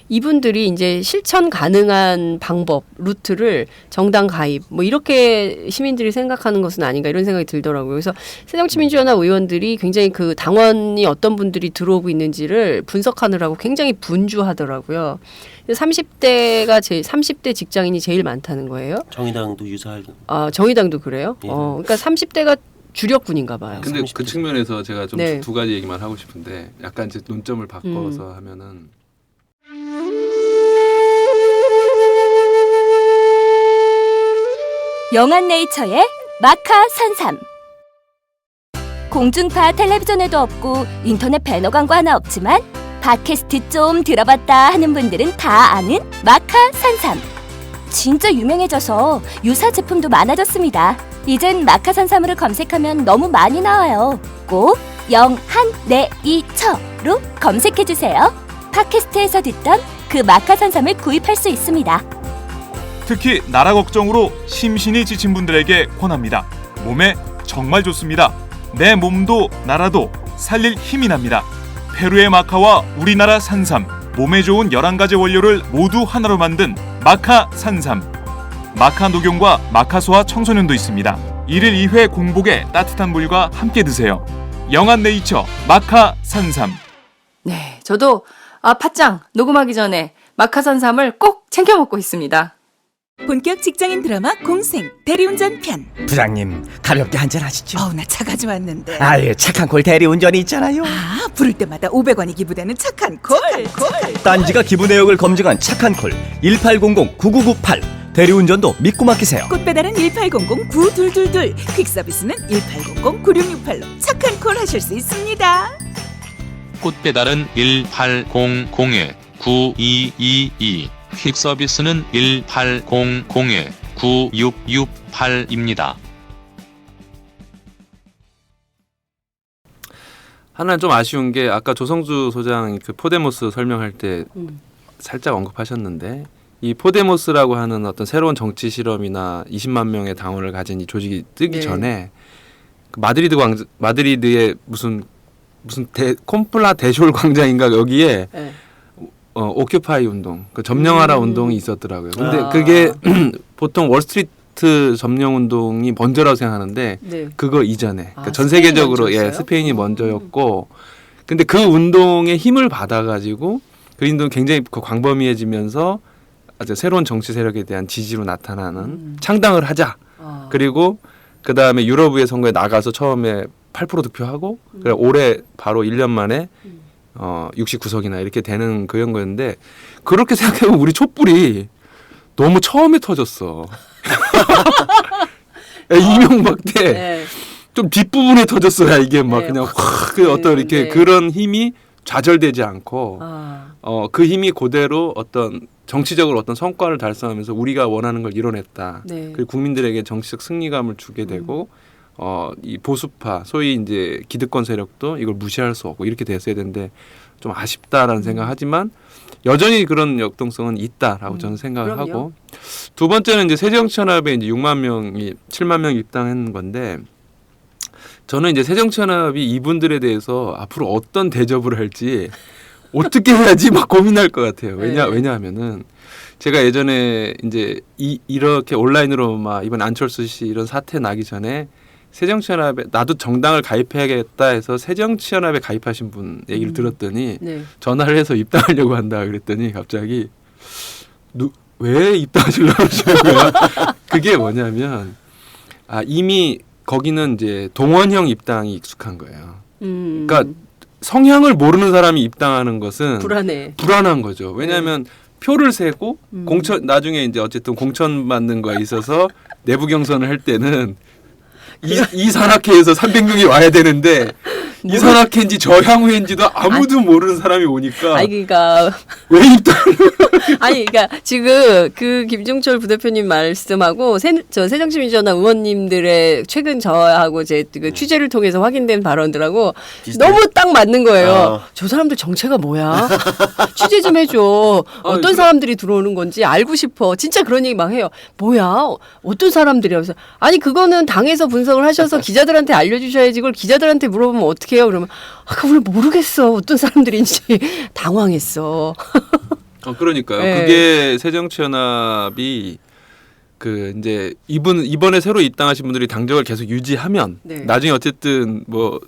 이분들이 이제 실천 가능한 방법, 루트를 정당 가입 뭐 이렇게 시민들이 생각하는 것은 아닌가 이런 생각이 들더라고요. 그래서 새정치민주연합 의원들이 굉장히 그 당원이 어떤 분들이 들어오고 있는지를 분석하느라고 굉장히 분주하더라고요. 30대가 30대 직장인이 제일 많다는 거예요. 정의당도 유사할. 아, 정의당도 그래요? 예. 그러니까 30대가 주력군인가 봐요. 근데 30대. 그 측면에서 제가 좀 네. 두 가지 얘기만 하고 싶은데 약간 이제 논점을 바꿔서 하면은 영한네이처의 마카 산삼. 공중파 텔레비전에도 없고 인터넷 배너 광고 하나 없지만 팟캐스트 좀 들어봤다 하는 분들은 다 아는 마카 산삼. 진짜 유명해져서 유사 제품도 많아졌습니다. 이젠 마카 산삼으로 검색하면 너무 많이 나와요. 꼭 영한네이처로 검색해주세요. 팟캐스트에서 듣던 그 마카 산삼을 구입할 수 있습니다. 특히 나라 걱정으로 심신이 지친 분들에게 권합니다. 몸에 정말 좋습니다. 내 몸도 나라도 살릴 힘이 납니다. 페루의 마카와 우리나라 산삼, 몸에 좋은 11가지 원료를 모두 하나로 만든 마카 산삼. 마카 녹용과 마카소와 청소년도 있습니다. 1일 2회 공복에 따뜻한 물과 함께 드세요. 영한네이처 마카 산삼. 네, 저도 팟짱 녹음하기 전에 마카산삼을 꼭 챙겨 먹고 있습니다. 본격 직장인 드라마 공생 대리운전 편. 부장님 가볍게 한잔 하시죠. 나 차 가져왔는데. 아유 착한 콜 대리운전이 있잖아요. 부를 때마다 500원이 기부되는 착한 콜. 딴지가 기부 내역을 검증한 착한 콜 1800-9998 대리운전도 믿고 맡기세요. 꽃배달은 1800-9222 퀵서비스는 1800-9668로 착한 콜 하실 수 있습니다. 꽃배달은 1800-9222 퀵서비스는 1800-9668입니다. 하나 좀 아쉬운 게 아까 조성주 소장 그 포데모스 설명할 때 살짝 언급하셨는데 이 포데모스라고 하는 어떤 새로운 정치 실험이나 20만 명의 당원을 가진 이 조직이 뜨기 네. 전에 그 마드리드의 무슨 콤플라 대쇼 광장인가 여기에 네. 오큐파이 운동, 그 점령하라 운동이 있었더라고요. 근데 아. 그게 보통 월스트리트 점령 운동이 먼저라고 생각하는데 네. 그거 이전에 그러니까 전 스페인이 세계적으로 먼저였어요? 스페인이 먼저였고 근데 그 운동의 힘을 받아가지고 그림도 굉장히 광범위해지면서 아주 새로운 정치 세력에 대한 지지로 나타나는 창당을 하자. 그리고 그 다음에 유럽의 선거에 나가서 처음에 8% 득표하고 올해 바로 1년 만에 69석이나 이렇게 되는 그런 거였는데 그렇게 생각해보면 우리 촛불이 너무 처음에 터졌어. 이명박 때 좀 뒷부분에 터졌어야 이게 막 그냥 확 어떤 이렇게 그런 힘이 좌절되지 않고 그 힘이 그대로 어떤 정치적으로 어떤 성과를 달성하면서 우리가 원하는 걸 이뤄냈다. 그리고 국민들에게 정치적 승리감을 주게 되고 이 보수파 소위 이제 기득권 세력도 이걸 무시할 수 없고 이렇게 됐어야 되는데 좀 아쉽다라는 생각하지만 여전히 그런 역동성은 있다라고 저는 생각을 하고 두 번째는 이제 새정치연합에 이제 6만 명이 7만 명 입당한 건데 저는 이제 새정치연합이 이분들에 대해서 앞으로 어떤 대접을 할지 어떻게 해야지 막 고민할 것 같아요. 왜냐하면은 제가 예전에 이제 이렇게 온라인으로 막 이번 안철수 씨 이런 사태 나기 전에 새정치연합에 나도 정당을 가입해야겠다 해서 새정치연합에 가입하신 분 얘기를 들었더니 전화를 해서 입당하려고 한다 그랬더니 갑자기 왜 입당하시려고 하시는 거야? 그게 뭐냐면 이미 거기는 이제 동원형 입당이 익숙한 거예요. 그러니까 성향을 모르는 사람이 입당하는 것은 불안한 거죠. 왜냐하면 표를 세고 공천 나중에 이제 어쨌든 공천 받는 거에 있어서 내부 경선을 할 때는 이 산악회에서 300명이 와야 되는데 이 산악회인지 저향후회인지도 아무도 모르는 사람이 오니까 그러니까 왜 입당? 그러니까 지금 그 김종철 부대표님 말씀하고 새정치민주연합 의원님들의 최근 저하고 제 그 취재를 통해서 확인된 발언들하고 너무 딱 맞는 거예요. 저 사람들 정체가 뭐야? 취재 좀 해줘. 어떤 사람들이 들어오는 건지 알고 싶어. 진짜 그런 얘기 막 해요. 뭐야? 어떤 사람들이야? 그래서 아니 그거는 당에서 분석을 하셔서 기자들한테 알려주셔야지. 그걸 기자들한테 물어보면 어떻게 해요? 그러면 그걸 모르겠어. 어떤 사람들인지 당황했어. 그러니까요. 그게 새정치연합이 그 이제 이번에 새로 입당하신 분들이 당적을 계속 유지하면 나중에 어쨌든 뭐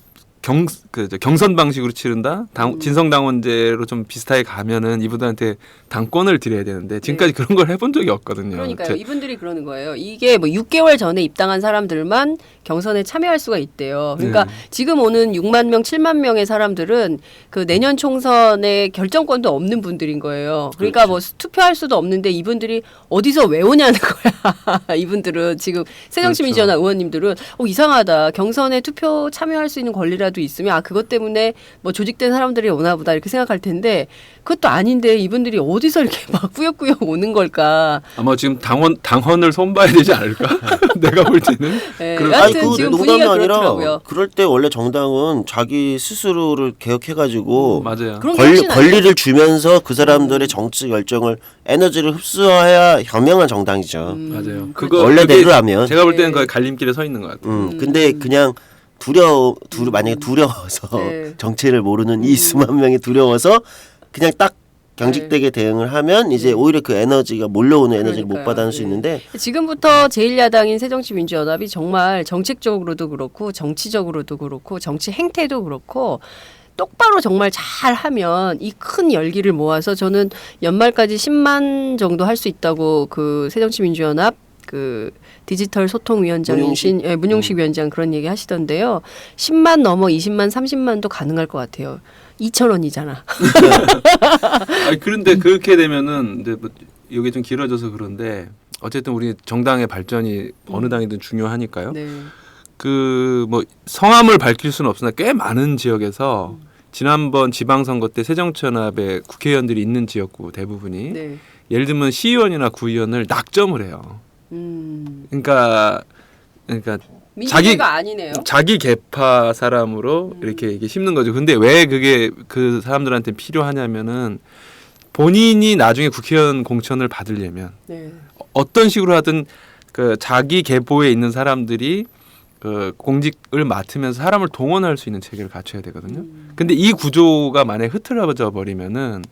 경선 방식으로 치른다, 진성 당원제로 좀 비슷하게 가면은 이분들한테 당권을 드려야 되는데 지금까지 그런 걸 해본 적이 없거든요. 그러니까요. 이분들이 그러는 거예요. 이게 뭐 6개월 전에 입당한 사람들만 경선에 참여할 수가 있대요. 그러니까 지금 오는 6만 명, 7만 명의 사람들은 그 내년 총선에 결정권도 없는 분들인 거예요. 그러니까 뭐 투표할 수도 없는데 이분들이 어디서 왜 오냐는 거야. 이분들은 지금 새정치민주연합 의원님들은 이상하다. 경선에 투표 참여할 수 있는 권리라도 있으면 그것 때문에 뭐 조직된 사람들이 오나 보다 이렇게 생각할 텐데 그것도 아닌데 이분들이 어디서 이렇게 막 꾸역꾸역 오는 걸까? 아마 지금 당헌을 손봐야 되지 않을까? 내가 볼 때는. 여하튼 지금 농담이 분위기가 아니라 그렇더라고요. 그럴 때 원래 정당은 자기 스스로를 개혁해가지고 맞아요. 권리를 주면서 그 사람들의 정치 결정을 에너지를 흡수해야 현명한 정당이죠. 맞아요. 원래대로라면 제가 볼 때는 거의 갈림길에 서 있는 것 같아요. 근데 그냥 만약에 두려워서 정치를 모르는 이 수만 명이 두려워서 그냥 딱 경직되게 대응을 하면 이제 오히려 그 에너지가 몰려오는 에너지를 못 받아낼 수 있는데 지금부터 제1야당인 새정치민주연합이 정말 정책적으로도 그렇고 정치적으로도 그렇고 정치 행태도 그렇고 똑바로 정말 잘하면 이 큰 열기를 모아서 저는 연말까지 10만 정도 할 수 있다고 그 새정치민주연합 그 디지털 소통위원장이신 문용식 위원장 그런 얘기 하시던데요. 10만 넘어 20만 30만도 가능할 것 같아요. 2,000원이잖아. 그런데 그렇게 되면은 근데 뭐 이게 좀 길어져서 그런데 어쨌든 우리 정당의 발전이 어느 당이든 중요하니까요. 그 뭐 성함을 밝힐 수는 없으나 꽤 많은 지역에서 지난번 지방선거 때 새정치연합의 국회의원들이 있는 지역구 대부분이 예를 들면 시의원이나 구의원을 낙점을 해요. 그러니까 민주주의가 아니네요. 자기 계파 사람으로 이렇게 심는 거죠. 근데 왜 그게 그 사람들한테 필요하냐면은 본인이 나중에 국회의원 공천을 받으려면 어떤 식으로 하든 그 자기 계보에 있는 사람들이 그 공직을 맡으면서 사람을 동원할 수 있는 체계를 갖춰야 되거든요. 근데 이 구조가 만약에 흐트러져 버리면은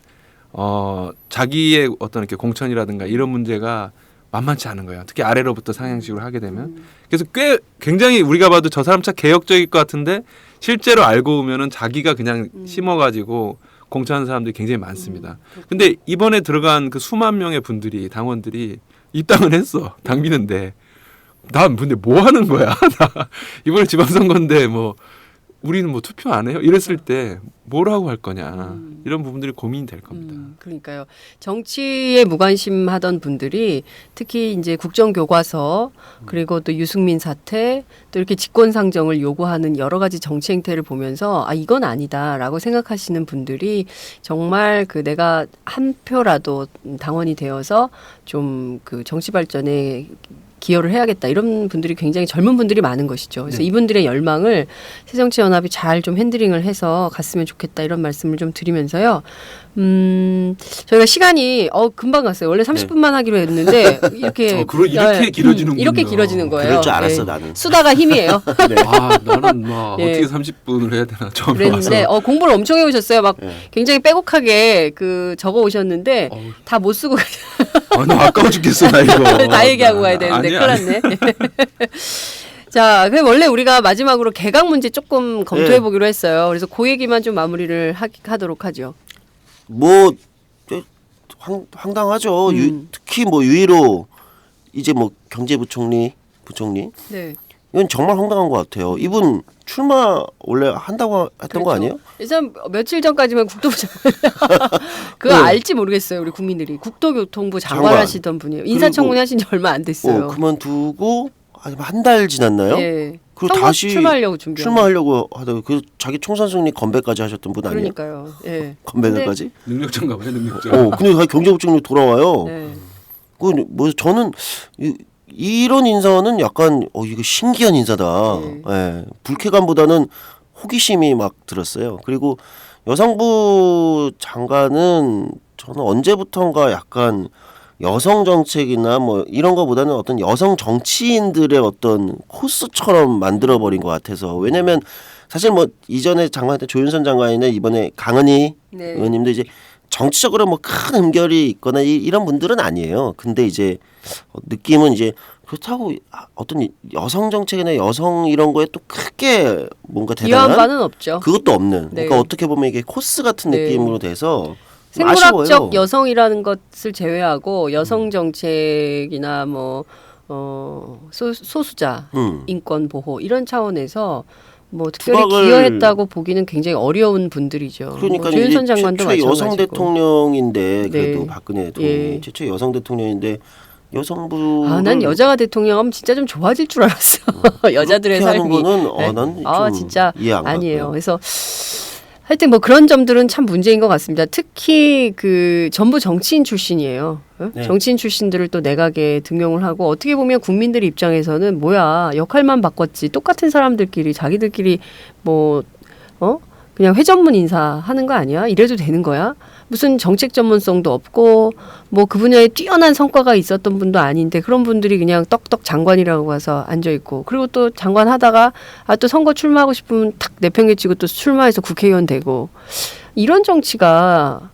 자기의 어떤 이렇게 공천이라든가 이런 문제가 만만치 않은 거예요. 특히 아래로부터 상향식으로 하게 되면. 그래서 굉장히 우리가 봐도 저 사람 참 개혁적일 것 같은데 실제로 알고 보면은 자기가 그냥 심어가지고 공천하는 사람들이 굉장히 많습니다. 근데 이번에 들어간 그 수만 명의 분들이 당원들이 입당을 했어. 당비는데 난 근데 뭐 하는 거야? 나 이번에 지방선거인데 뭐 우리는 뭐 투표 안 해요? 이랬을 때 뭐라고 할 거냐. 이런 부분들이 고민이 될 겁니다. 그러니까요. 정치에 무관심하던 분들이 특히 이제 국정교과서 그리고 또 유승민 사태 또 이렇게 직권상정을 요구하는 여러 가지 정치 행태를 보면서 아 이건 아니다라고 생각하시는 분들이 정말 그 내가 한 표라도 당원이 되어서 좀 그 정치 발전에 기여를 해야겠다 이런 분들이 굉장히 젊은 분들이 많은 것이죠. 그래서 네. 이분들의 열망을 새정치연합이 잘 좀 핸들링을 해서 갔으면 좋겠다 이런 말씀을 좀 드리면서요. 저희가 시간이 금방 갔어요. 원래 30분만 하기로 했는데 이렇게 이렇게 길어지는군요. 이렇게 길어지는 거예요. 그럴 줄 알았어 네. 나는. 수다가 힘이에요. 네. 아 나는 막 예. 어떻게 30분을 해야 되나 처음 그랬는데 와서. 공부를 엄청 해오셨어요. 막 네. 굉장히 빼곡하게 그 적어 오셨는데 다 못 쓰고 아, 나 아까워 죽겠어 나 이거. 다 얘기하고 가야 되는데 아니야, 큰일 났네. 자, 그럼 원래 우리가 마지막으로 개각 문제 조금 검토해 보기로 했어요. 그래서 그 얘기만 좀 마무리를 하도록 하죠. 뭐 황당하죠. 특히 뭐 유일호 이제 뭐 경제부총리 네. 이건 정말 황당한 것 같아요. 이분 출마 원래 한다고 했던 거 아니에요? 일단 며칠 전까지만 국토부 장관 그거 네. 알지 모르겠어요. 우리 국민들이 국토교통부 장관 장관. 하시던 분이에요. 인사청문회 하신 지 얼마 안 됐어요. 그만두고 한 달 지났나요? 네. 그리고 선거 다시 출마하려고 하다가 그 자기 총선 승리 건배까지 하셨던 분 아니에요? 그러니까요. 예. 건배까지? 능력자인가 봐요, 능력자. 근데 경제부총리 돌아와요. 네. 뭐 저는 이런 인사는 약간 이거 신기한 인사다. 네. 예. 불쾌감보다는 호기심이 막 들었어요. 그리고 여성부 장관은 저는 언제부턴가 약간 여성 정책이나 뭐 이런 거보다는 어떤 여성 정치인들의 어떤 코스처럼 만들어 버린 것 같아서. 왜냐면 사실 뭐 이전에 장관했던 조윤선 장관이나 이번에 강은희 네. 의원님도 이제 정치적으로 뭐 큰 음결이 있거나 이런 분들은 아니에요. 근데 이제 느낌은 이제 그렇다고 어떤 여성 정책이나 여성 이런 거에 또 크게 뭔가 기여한 대단한 바는 없죠. 그것도 없는. 네. 그러니까 어떻게 보면 이게 코스 같은 네. 느낌으로 돼서 좀 생물학적 아쉬워요. 여성이라는 것을 제외하고 여성 정책이나 뭐 소수자 인권 보호 이런 차원에서 뭐 특별히 부각을- 기여했다고 보기는 굉장히 어려운 분들이죠. 그러니까 뭐 조윤선 이제 장관도 최초 여성 마찬가지고. 대통령인데 그래도 네. 박근혜 대통령이 예. 최초 여성 대통령인데 여성부 난 여자가 대통령하면 진짜 좀 좋아질 줄 알았어. 여자들의 그렇게 하는 삶이. 거는 난 좀 진짜 이해 안 아니에요. 가고요. 그래서 하여튼 뭐 그런 점들은 참 문제인 것 같습니다. 특히 그 전부 정치인 출신이에요. 네. 정치인 출신들을 또 내각에 등용을 하고 어떻게 보면 국민들 입장에서는 뭐야 역할만 바꿨지 똑같은 사람들끼리 자기들끼리 뭐 그냥 회전문 인사하는 거 아니야? 이래도 되는 거야? 무슨 정책 전문성도 없고 뭐 그 분야에 뛰어난 성과가 있었던 분도 아닌데 그런 분들이 그냥 떡떡 장관이라고 가서 앉아 있고 그리고 또 장관 하다가 또 선거 출마하고 싶으면 탁 내팽개치고 또 출마해서 국회의원 되고 이런 정치가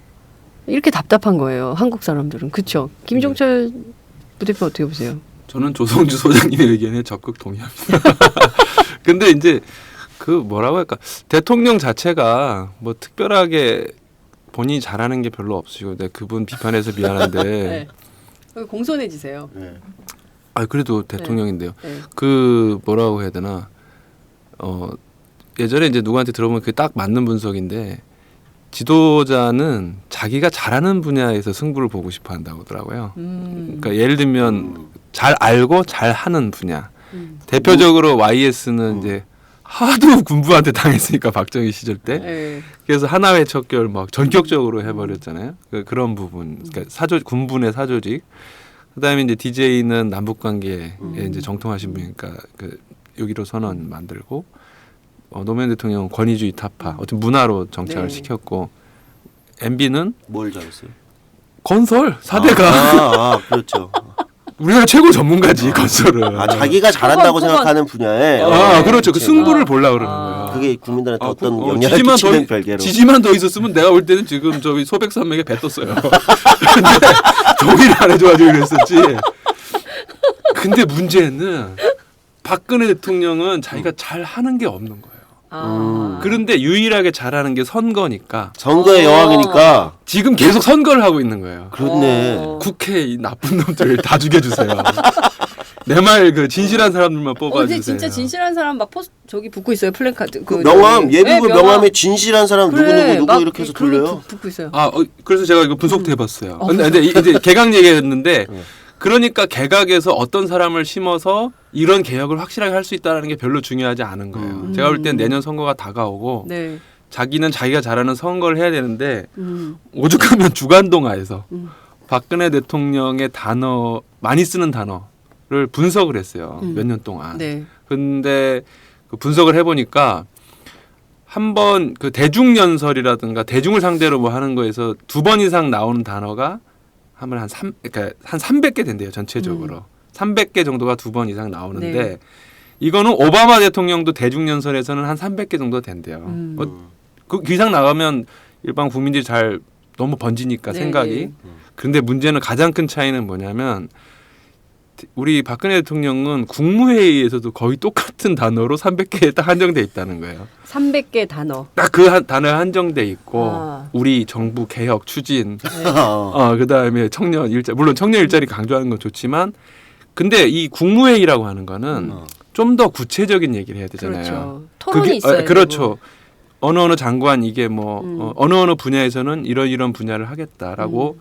이렇게 답답한 거예요. 한국 사람들은. 그렇죠? 김종철 부대표 어떻게 보세요? 저는 조성주 소장님의 의견에 적극 동의합니다. 근데 이제 그 뭐라고 할까 대통령 자체가 뭐 특별하게 본인이 잘하는 게 별로 없으시고 내가 그분 비판해서 미안한데 네. 공손해지세요. 그래도 대통령인데요. 네. 그 뭐라고 해야 되나 예전에 이제 누구한테 들어보면 그게 딱 맞는 분석인데 지도자는 자기가 잘하는 분야에서 승부를 보고 싶어 한다고 하더라고요. 그러니까 예를 들면 잘 알고 잘하는 분야. 대표적으로 YS는 이제 하도 군부한테 당했으니까 박정희 시절 때. 네. 그래서 하나회 척결 막 전격적으로 해버렸잖아요. 그런 부분, 그러니까 군부의 사조직. 그다음에 이제 DJ는 남북 관계에 이제 정통하신 분이니까 그 6.15 선언 만들고 노무현 대통령은 권위주의 타파, 어떤 문화로 정착을 네. 시켰고 MB는 뭘 잘했어요? 건설 4대가 그렇죠. 우리나라 최고 전문가지 건설은. 자기가 잘한다고 생각하는 분야에. 그렇죠. 그 승부를 보려고 그러는 거예요. 그게 국민들한테 어떤 그, 영향을 끼치는 별개로. 지지만 더 있었으면 내가 볼 때는 지금 저기 소백산맥에 배 떴어요. 근데 동의를 안 해줘가지고 그랬었지. 근데 문제는 박근혜 대통령은 자기가 잘 하는 게 없는 거예요. 그런데 유일하게 잘하는 게 선거니까. 선거의 여왕이니까 지금 계속 선거를 하고 있는 거예요. 그렇네. 국회 이 나쁜 놈들 다 죽여주세요. 내 말 그 진실한 사람들만 뽑아주세요. 근데 진짜 진실한 사람 막 저기 붙고 있어요 플랜카드. 그 명함 예비군 명함에 진실한 사람 그래, 누구 이렇게 해서 돌려요. 붙고 있어요. 그래서 제가 이거 분석도 해봤어요. 근데 이제 개각 얘기했는데 그러니까 개각에서 어떤 사람을 심어서 이런 개혁을 확실하게 할 수 있다는 게 별로 중요하지 않은 거예요. 제가 볼 땐 내년 선거가 다가오고 네. 자기는 자기가 잘하는 선거를 해야 되는데 오죽하면 주간동화에서 박근혜 대통령의 단어 많이 쓰는 단어를 분석을 했어요. 몇 년 동안. 네. 근데 그 분석을 해보니까 한번 그 대중연설이라든가 대중을 상대로 뭐 하는 거에서 2번 이상 나오는 단어가 그러니까 한 300개 된대요 전체적으로. 300개 정도가 2번 이상 나오는데 네. 이거는 오바마 대통령도 대중연설에서는 한 300개 정도 된대요. 그 이상 나가면 일반 국민들이 잘 너무 번지니까 네, 생각이. 네. 그런데 문제는 가장 큰 차이는 뭐냐면 우리 박근혜 대통령은 국무회의에서도 거의 똑같은 단어로 300개에 딱 한정돼 있다는 거예요. 300개 단어. 딱 그 단어에 한정돼 있고 아. 우리 정부 개혁 추진, 네. 그다음에 청년 일자리, 물론 청년 일자리 강조하는 건 좋지만 근데 이 국무회의라고 하는 거는 좀 더 구체적인 얘기를 해야 되잖아요. 그렇죠. 토론이 있어야 그렇죠. 어느 장관 이게 뭐 어느 분야에서는 이런 분야를 하겠다라고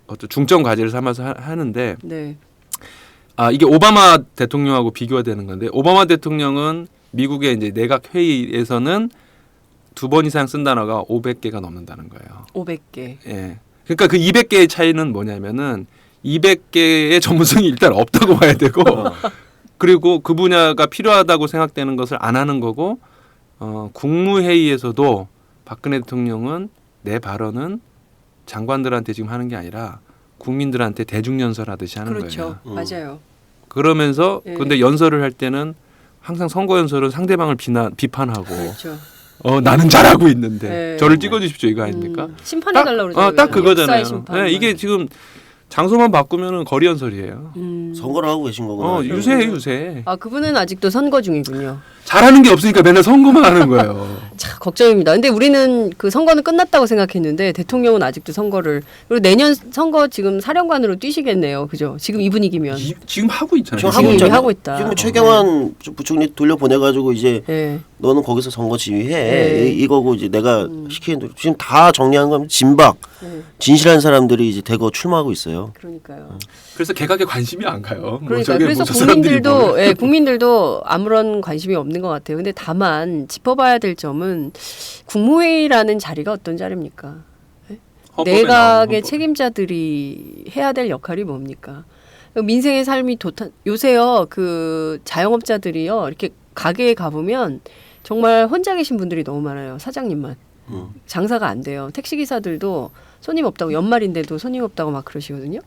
어떤 중점 과제를 삼아서 하는데 네. 이게 오바마 대통령하고 비교가 되는 건데 오바마 대통령은 미국의 이제 내각 회의에서는 2번 이상 쓴 단어가 500개가 넘는다는 거예요. 500개. 예. 그러니까 그 200개의 차이는 뭐냐면은 200개의 전문성이 일단 없다고 봐야 되고 그리고 그 분야가 필요하다고 생각되는 것을 안 하는 거고 국무회의에서도 박근혜 대통령은 내 발언은 장관들한테 지금 하는 게 아니라 국민들한테 대중연설 하듯이 하는 그렇죠. 거예요. 맞아요. 그러면서 예. 근데 연설을 할 때는 항상 선거 연설은 상대방을 비판하고 그렇죠. 나는 잘하고 있는데 네. 저를 찍어주십시오 이거 아닙니까? 심판해 달라고 그러죠. 딱 그거잖아요. 역사의 심판. 네, 이게 지금 장소만 바꾸면은 거리 연설이에요. 선거를 하고 계신 거구나. 유세해 유세. 그분은 아직도 선거 중이군요. 잘하는 게 없으니까 맨날 선거만 하는 거예요. 참 걱정입니다. 근데 우리는 그 선거는 끝났다고 생각했는데 대통령은 아직도 선거를 그리고 내년 선거 지금 사령관으로 뛰시겠네요. 그죠? 지금 이 분위기면 지금 하고 있잖아요. 지금 이미 하고 있다. 지금 최경환 부총리 돌려보내가지고 이제 네. 너는 거기서 선거 지휘해 네. 이거고 이제 내가 시키는 대로 지금 다 정리한 거면 진박 네. 진실한 사람들이 이제 대거 출마하고 있어요. 그러니까요. 그래서 개각에 관심이 안 가요. 그러니까 그래서 국민들도 아무런 관심이 없는 것 같아요. 근데 다만 짚어봐야 될 점은 국무회의라는 자리가 어떤 자리입니까? 네? 내각의 책임자들이 해야 될 역할이 뭡니까? 민생의 삶이 요새요 그 자영업자들이요 이렇게 가게에 가보면 정말 혼자 계신 분들이 너무 많아요. 사장님만 장사가 안 돼요. 택시기사들도 손님 없다고 연말인데도 손님 없다고 막 그러시거든요.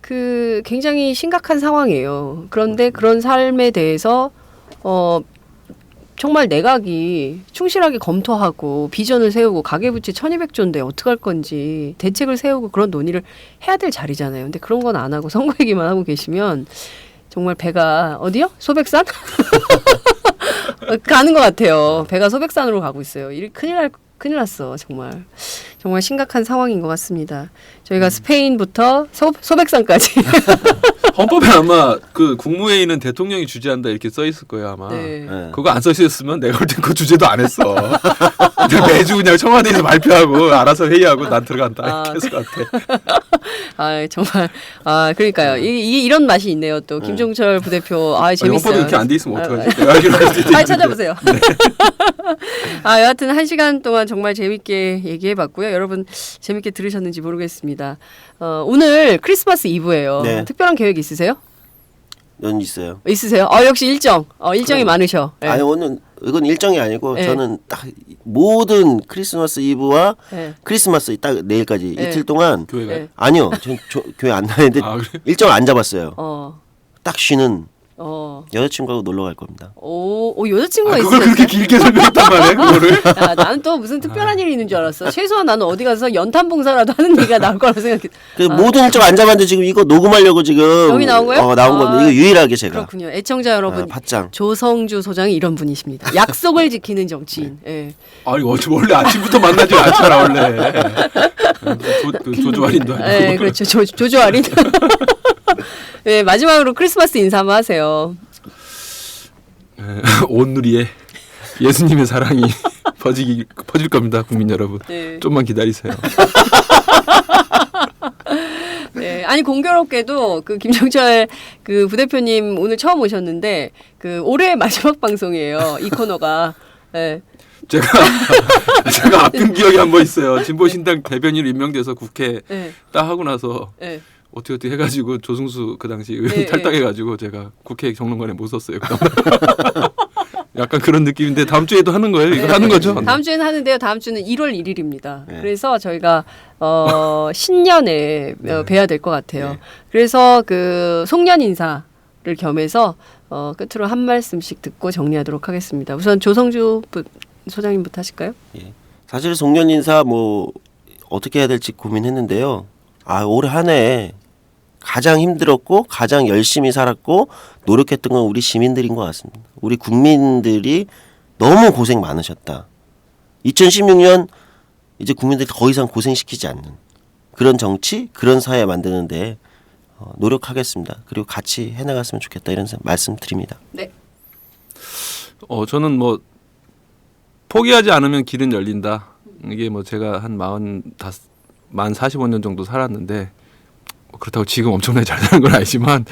그 굉장히 심각한 상황이에요. 그런데 그런 삶에 대해서 정말 내각이 충실하게 검토하고 비전을 세우고 가계부채 1200조인데 어떡할 건지 대책을 세우고 그런 논의를 해야 될 자리잖아요. 근데 그런 건 안 하고 선거 얘기만 하고 계시면 정말 배가 어디요? 소백산? 가는 것 같아요. 배가 소백산으로 가고 있어요. 큰일 났어. 정말 심각한 상황인 것 같습니다. 저희가 스페인부터 소백산까지. 헌법에 아마 그 국무회의는 대통령이 주재한다 이렇게 써 있을 거예요 아마. 네. 그거 안 써 있었으면 내가 볼 땐 그 주제도 안 했어. 매주 그냥 청와대에서 발표하고 알아서 회의하고 난 들어간다 이렇게 했을 것 같아. 정말 그러니까요. 이런 맛이 있네요. 또 김종철 부대표 재밌어요. 헌법에 이렇게 안 돼 있으면 어떡하지? 찾아보세요. 네. 여하튼 1시간 동안 정말 재밌게 얘기해봤고요. 여러분 재밌게 들으셨는지 모르겠습니다. 오늘 크리스마스 이브예요. 네. 특별한 계획 있으세요? 넌 있어요. 있으세요? 역시 일정이 많으셔. 네. 아니 오늘 이건 일정이 아니고 네. 저는 딱 모든 크리스마스 이브와 네. 크리스마스 딱 내일까지 네. 이틀 동안 교회가요? 아니요, 전 교회 안 다니는데 그래? 일정 안 잡았어요. 어. 딱 쉬는 여자친구하고 놀러 갈 겁니다. 오 여자친구가 있어요. 그걸 그렇게 길게 설명했단 말이에요, 그거를? 야, 나는 또 무슨 특별한 일이 있는 줄 알았어. 최소한 나는 어디 가서 연탄 봉사라도 하는 얘기가 나올 거라고 생각했. 모든 일정 안 잡았는데 지금 이거 녹음하려고 지금 여기 나온 거예요? 나온 겁니다. 이거 유일하게 제가. 그렇군요. 애청자 여러분, 팟짱. 조성주 소장이 이런 분이십니다. 약속을 지키는 정치인. 예. 아니 원래 아침부터 만나지 않잖아 원래. 조조할인도 아니고. 네, 그렇죠. 조조할인. 네, 마지막으로 크리스마스 인사 한번 하세요. 온 누리에 예수님의 사랑이 퍼질 겁니다, 국민 여러분. 네. 좀만 기다리세요. 네, 아니 공교롭게도 그 김종철 그 부대표님 오늘 처음 오셨는데 그 올해 마지막 방송이에요. 이 코너가. 네. 제가 아픈 기억이 한 번 있어요. 진보신당 대변인 임명돼서 국회 네. 딱 하고 나서 네. 어떻게 해가지고 조승수 그 당시 의원 네, 탈당해가지고 제가 국회 정론관에 못 섰어요. 약간 그런 느낌인데 다음 주에도 하는 거예요? 이거 하는 거죠? 다음 주에는 하는데요. 다음 주는 1월 1일입니다. 네. 그래서 저희가 신년에 뵈야 될 것 같아요. 그래서 그 송년 인사를 겸해서 끝으로 한 말씀씩 듣고 정리하도록 하겠습니다. 우선 조성주 소장님부터 하실까요? 예. 사실 송년 인사 뭐 어떻게 해야 될지 고민했는데요. 올해 한 해 가장 힘들었고 가장 열심히 살았고 노력했던 건 우리 시민들인 것 같습니다. 우리 국민들이 너무 고생 많으셨다. 2016년 이제 국민들이 더 이상 고생시키지 않는 그런 정치, 그런 사회 만드는데 노력하겠습니다. 그리고 같이 해나갔으면 좋겠다 이런 말씀 드립니다. 네. 저는 뭐 포기하지 않으면 길은 열린다. 이게 뭐 제가 한 만 45년 정도 살았는데 그렇다고 지금 엄청나게 잘 사는 건 아니지만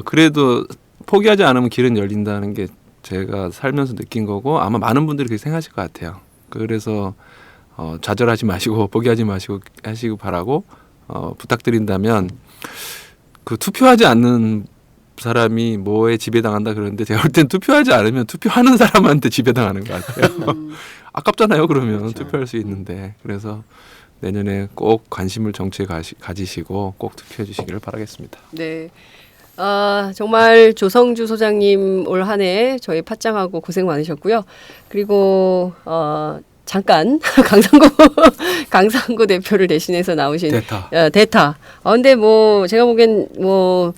그래도 포기하지 않으면 길은 열린다는 게 제가 살면서 느낀 거고 아마 많은 분들이 그렇게 생각하실 것 같아요. 그래서 좌절하지 마시고 포기하지 마시고 하시고 바라고 부탁드린다면 그 투표하지 않는 사람이 뭐에 지배당한다 그러는데 제가 볼 땐 투표하지 않으면 투표하는 사람한테 지배당하는 것 같아요. 아깝잖아요. 그러면 그렇죠. 투표할 수 있는데 그래서 내년에 꼭 관심을 정치에 가지시고 꼭 투표해 주시기를 바라겠습니다. 네. 정말 조성주 소장님 올 한 해 저희 팟짱하고 고생 많으셨고요. 그리고 잠깐 강상구 대표를 대신해서 나오신 대타. 근데 뭐 제가 보기엔 뭐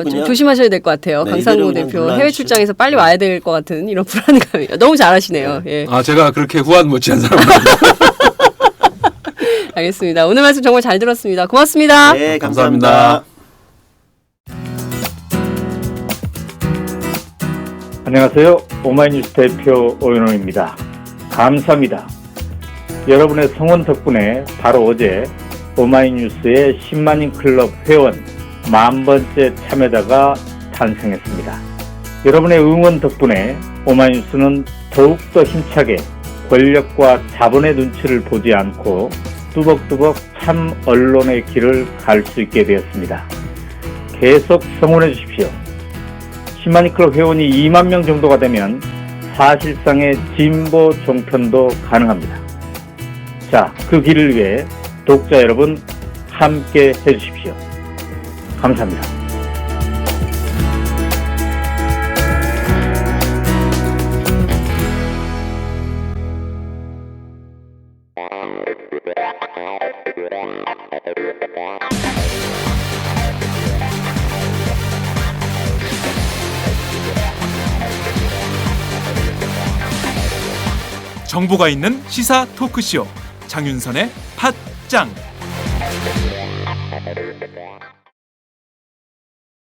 좀 조심하셔야 될 것 같아요. 네, 강상구 대표 해외 출장에서 빨리 와야 될 것 같은 이런 불안감이 너무 잘하시네요. 네. 예. 제가 그렇게 후한 못지한 사람입니다. 알겠습니다. 오늘 말씀 정말 잘 들었습니다. 고맙습니다. 네, 감사합니다. 안녕하세요. 오마이뉴스 대표 오연호입니다. 감사합니다. 여러분의 성원 덕분에 바로 어제 오마이뉴스의 10만인 클럽 회원 10,000번째 참여자가 탄생했습니다. 여러분의 응원 덕분에 오마이뉴스는 더욱더 힘차게 권력과 자본의 눈치를 보지 않고 뚜벅뚜벅 참 언론의 길을 갈 수 있게 되었습니다. 계속 성원해 주십시오. 10만인 클럽 회원이 2만 명 정도가 되면 사실상의 진보 종편도 가능합니다. 자, 그 길을 위해 독자 여러분 함께 해주십시오. 감사합니다. 정보가 있는 시사 토크쇼 장윤선의 팟짱.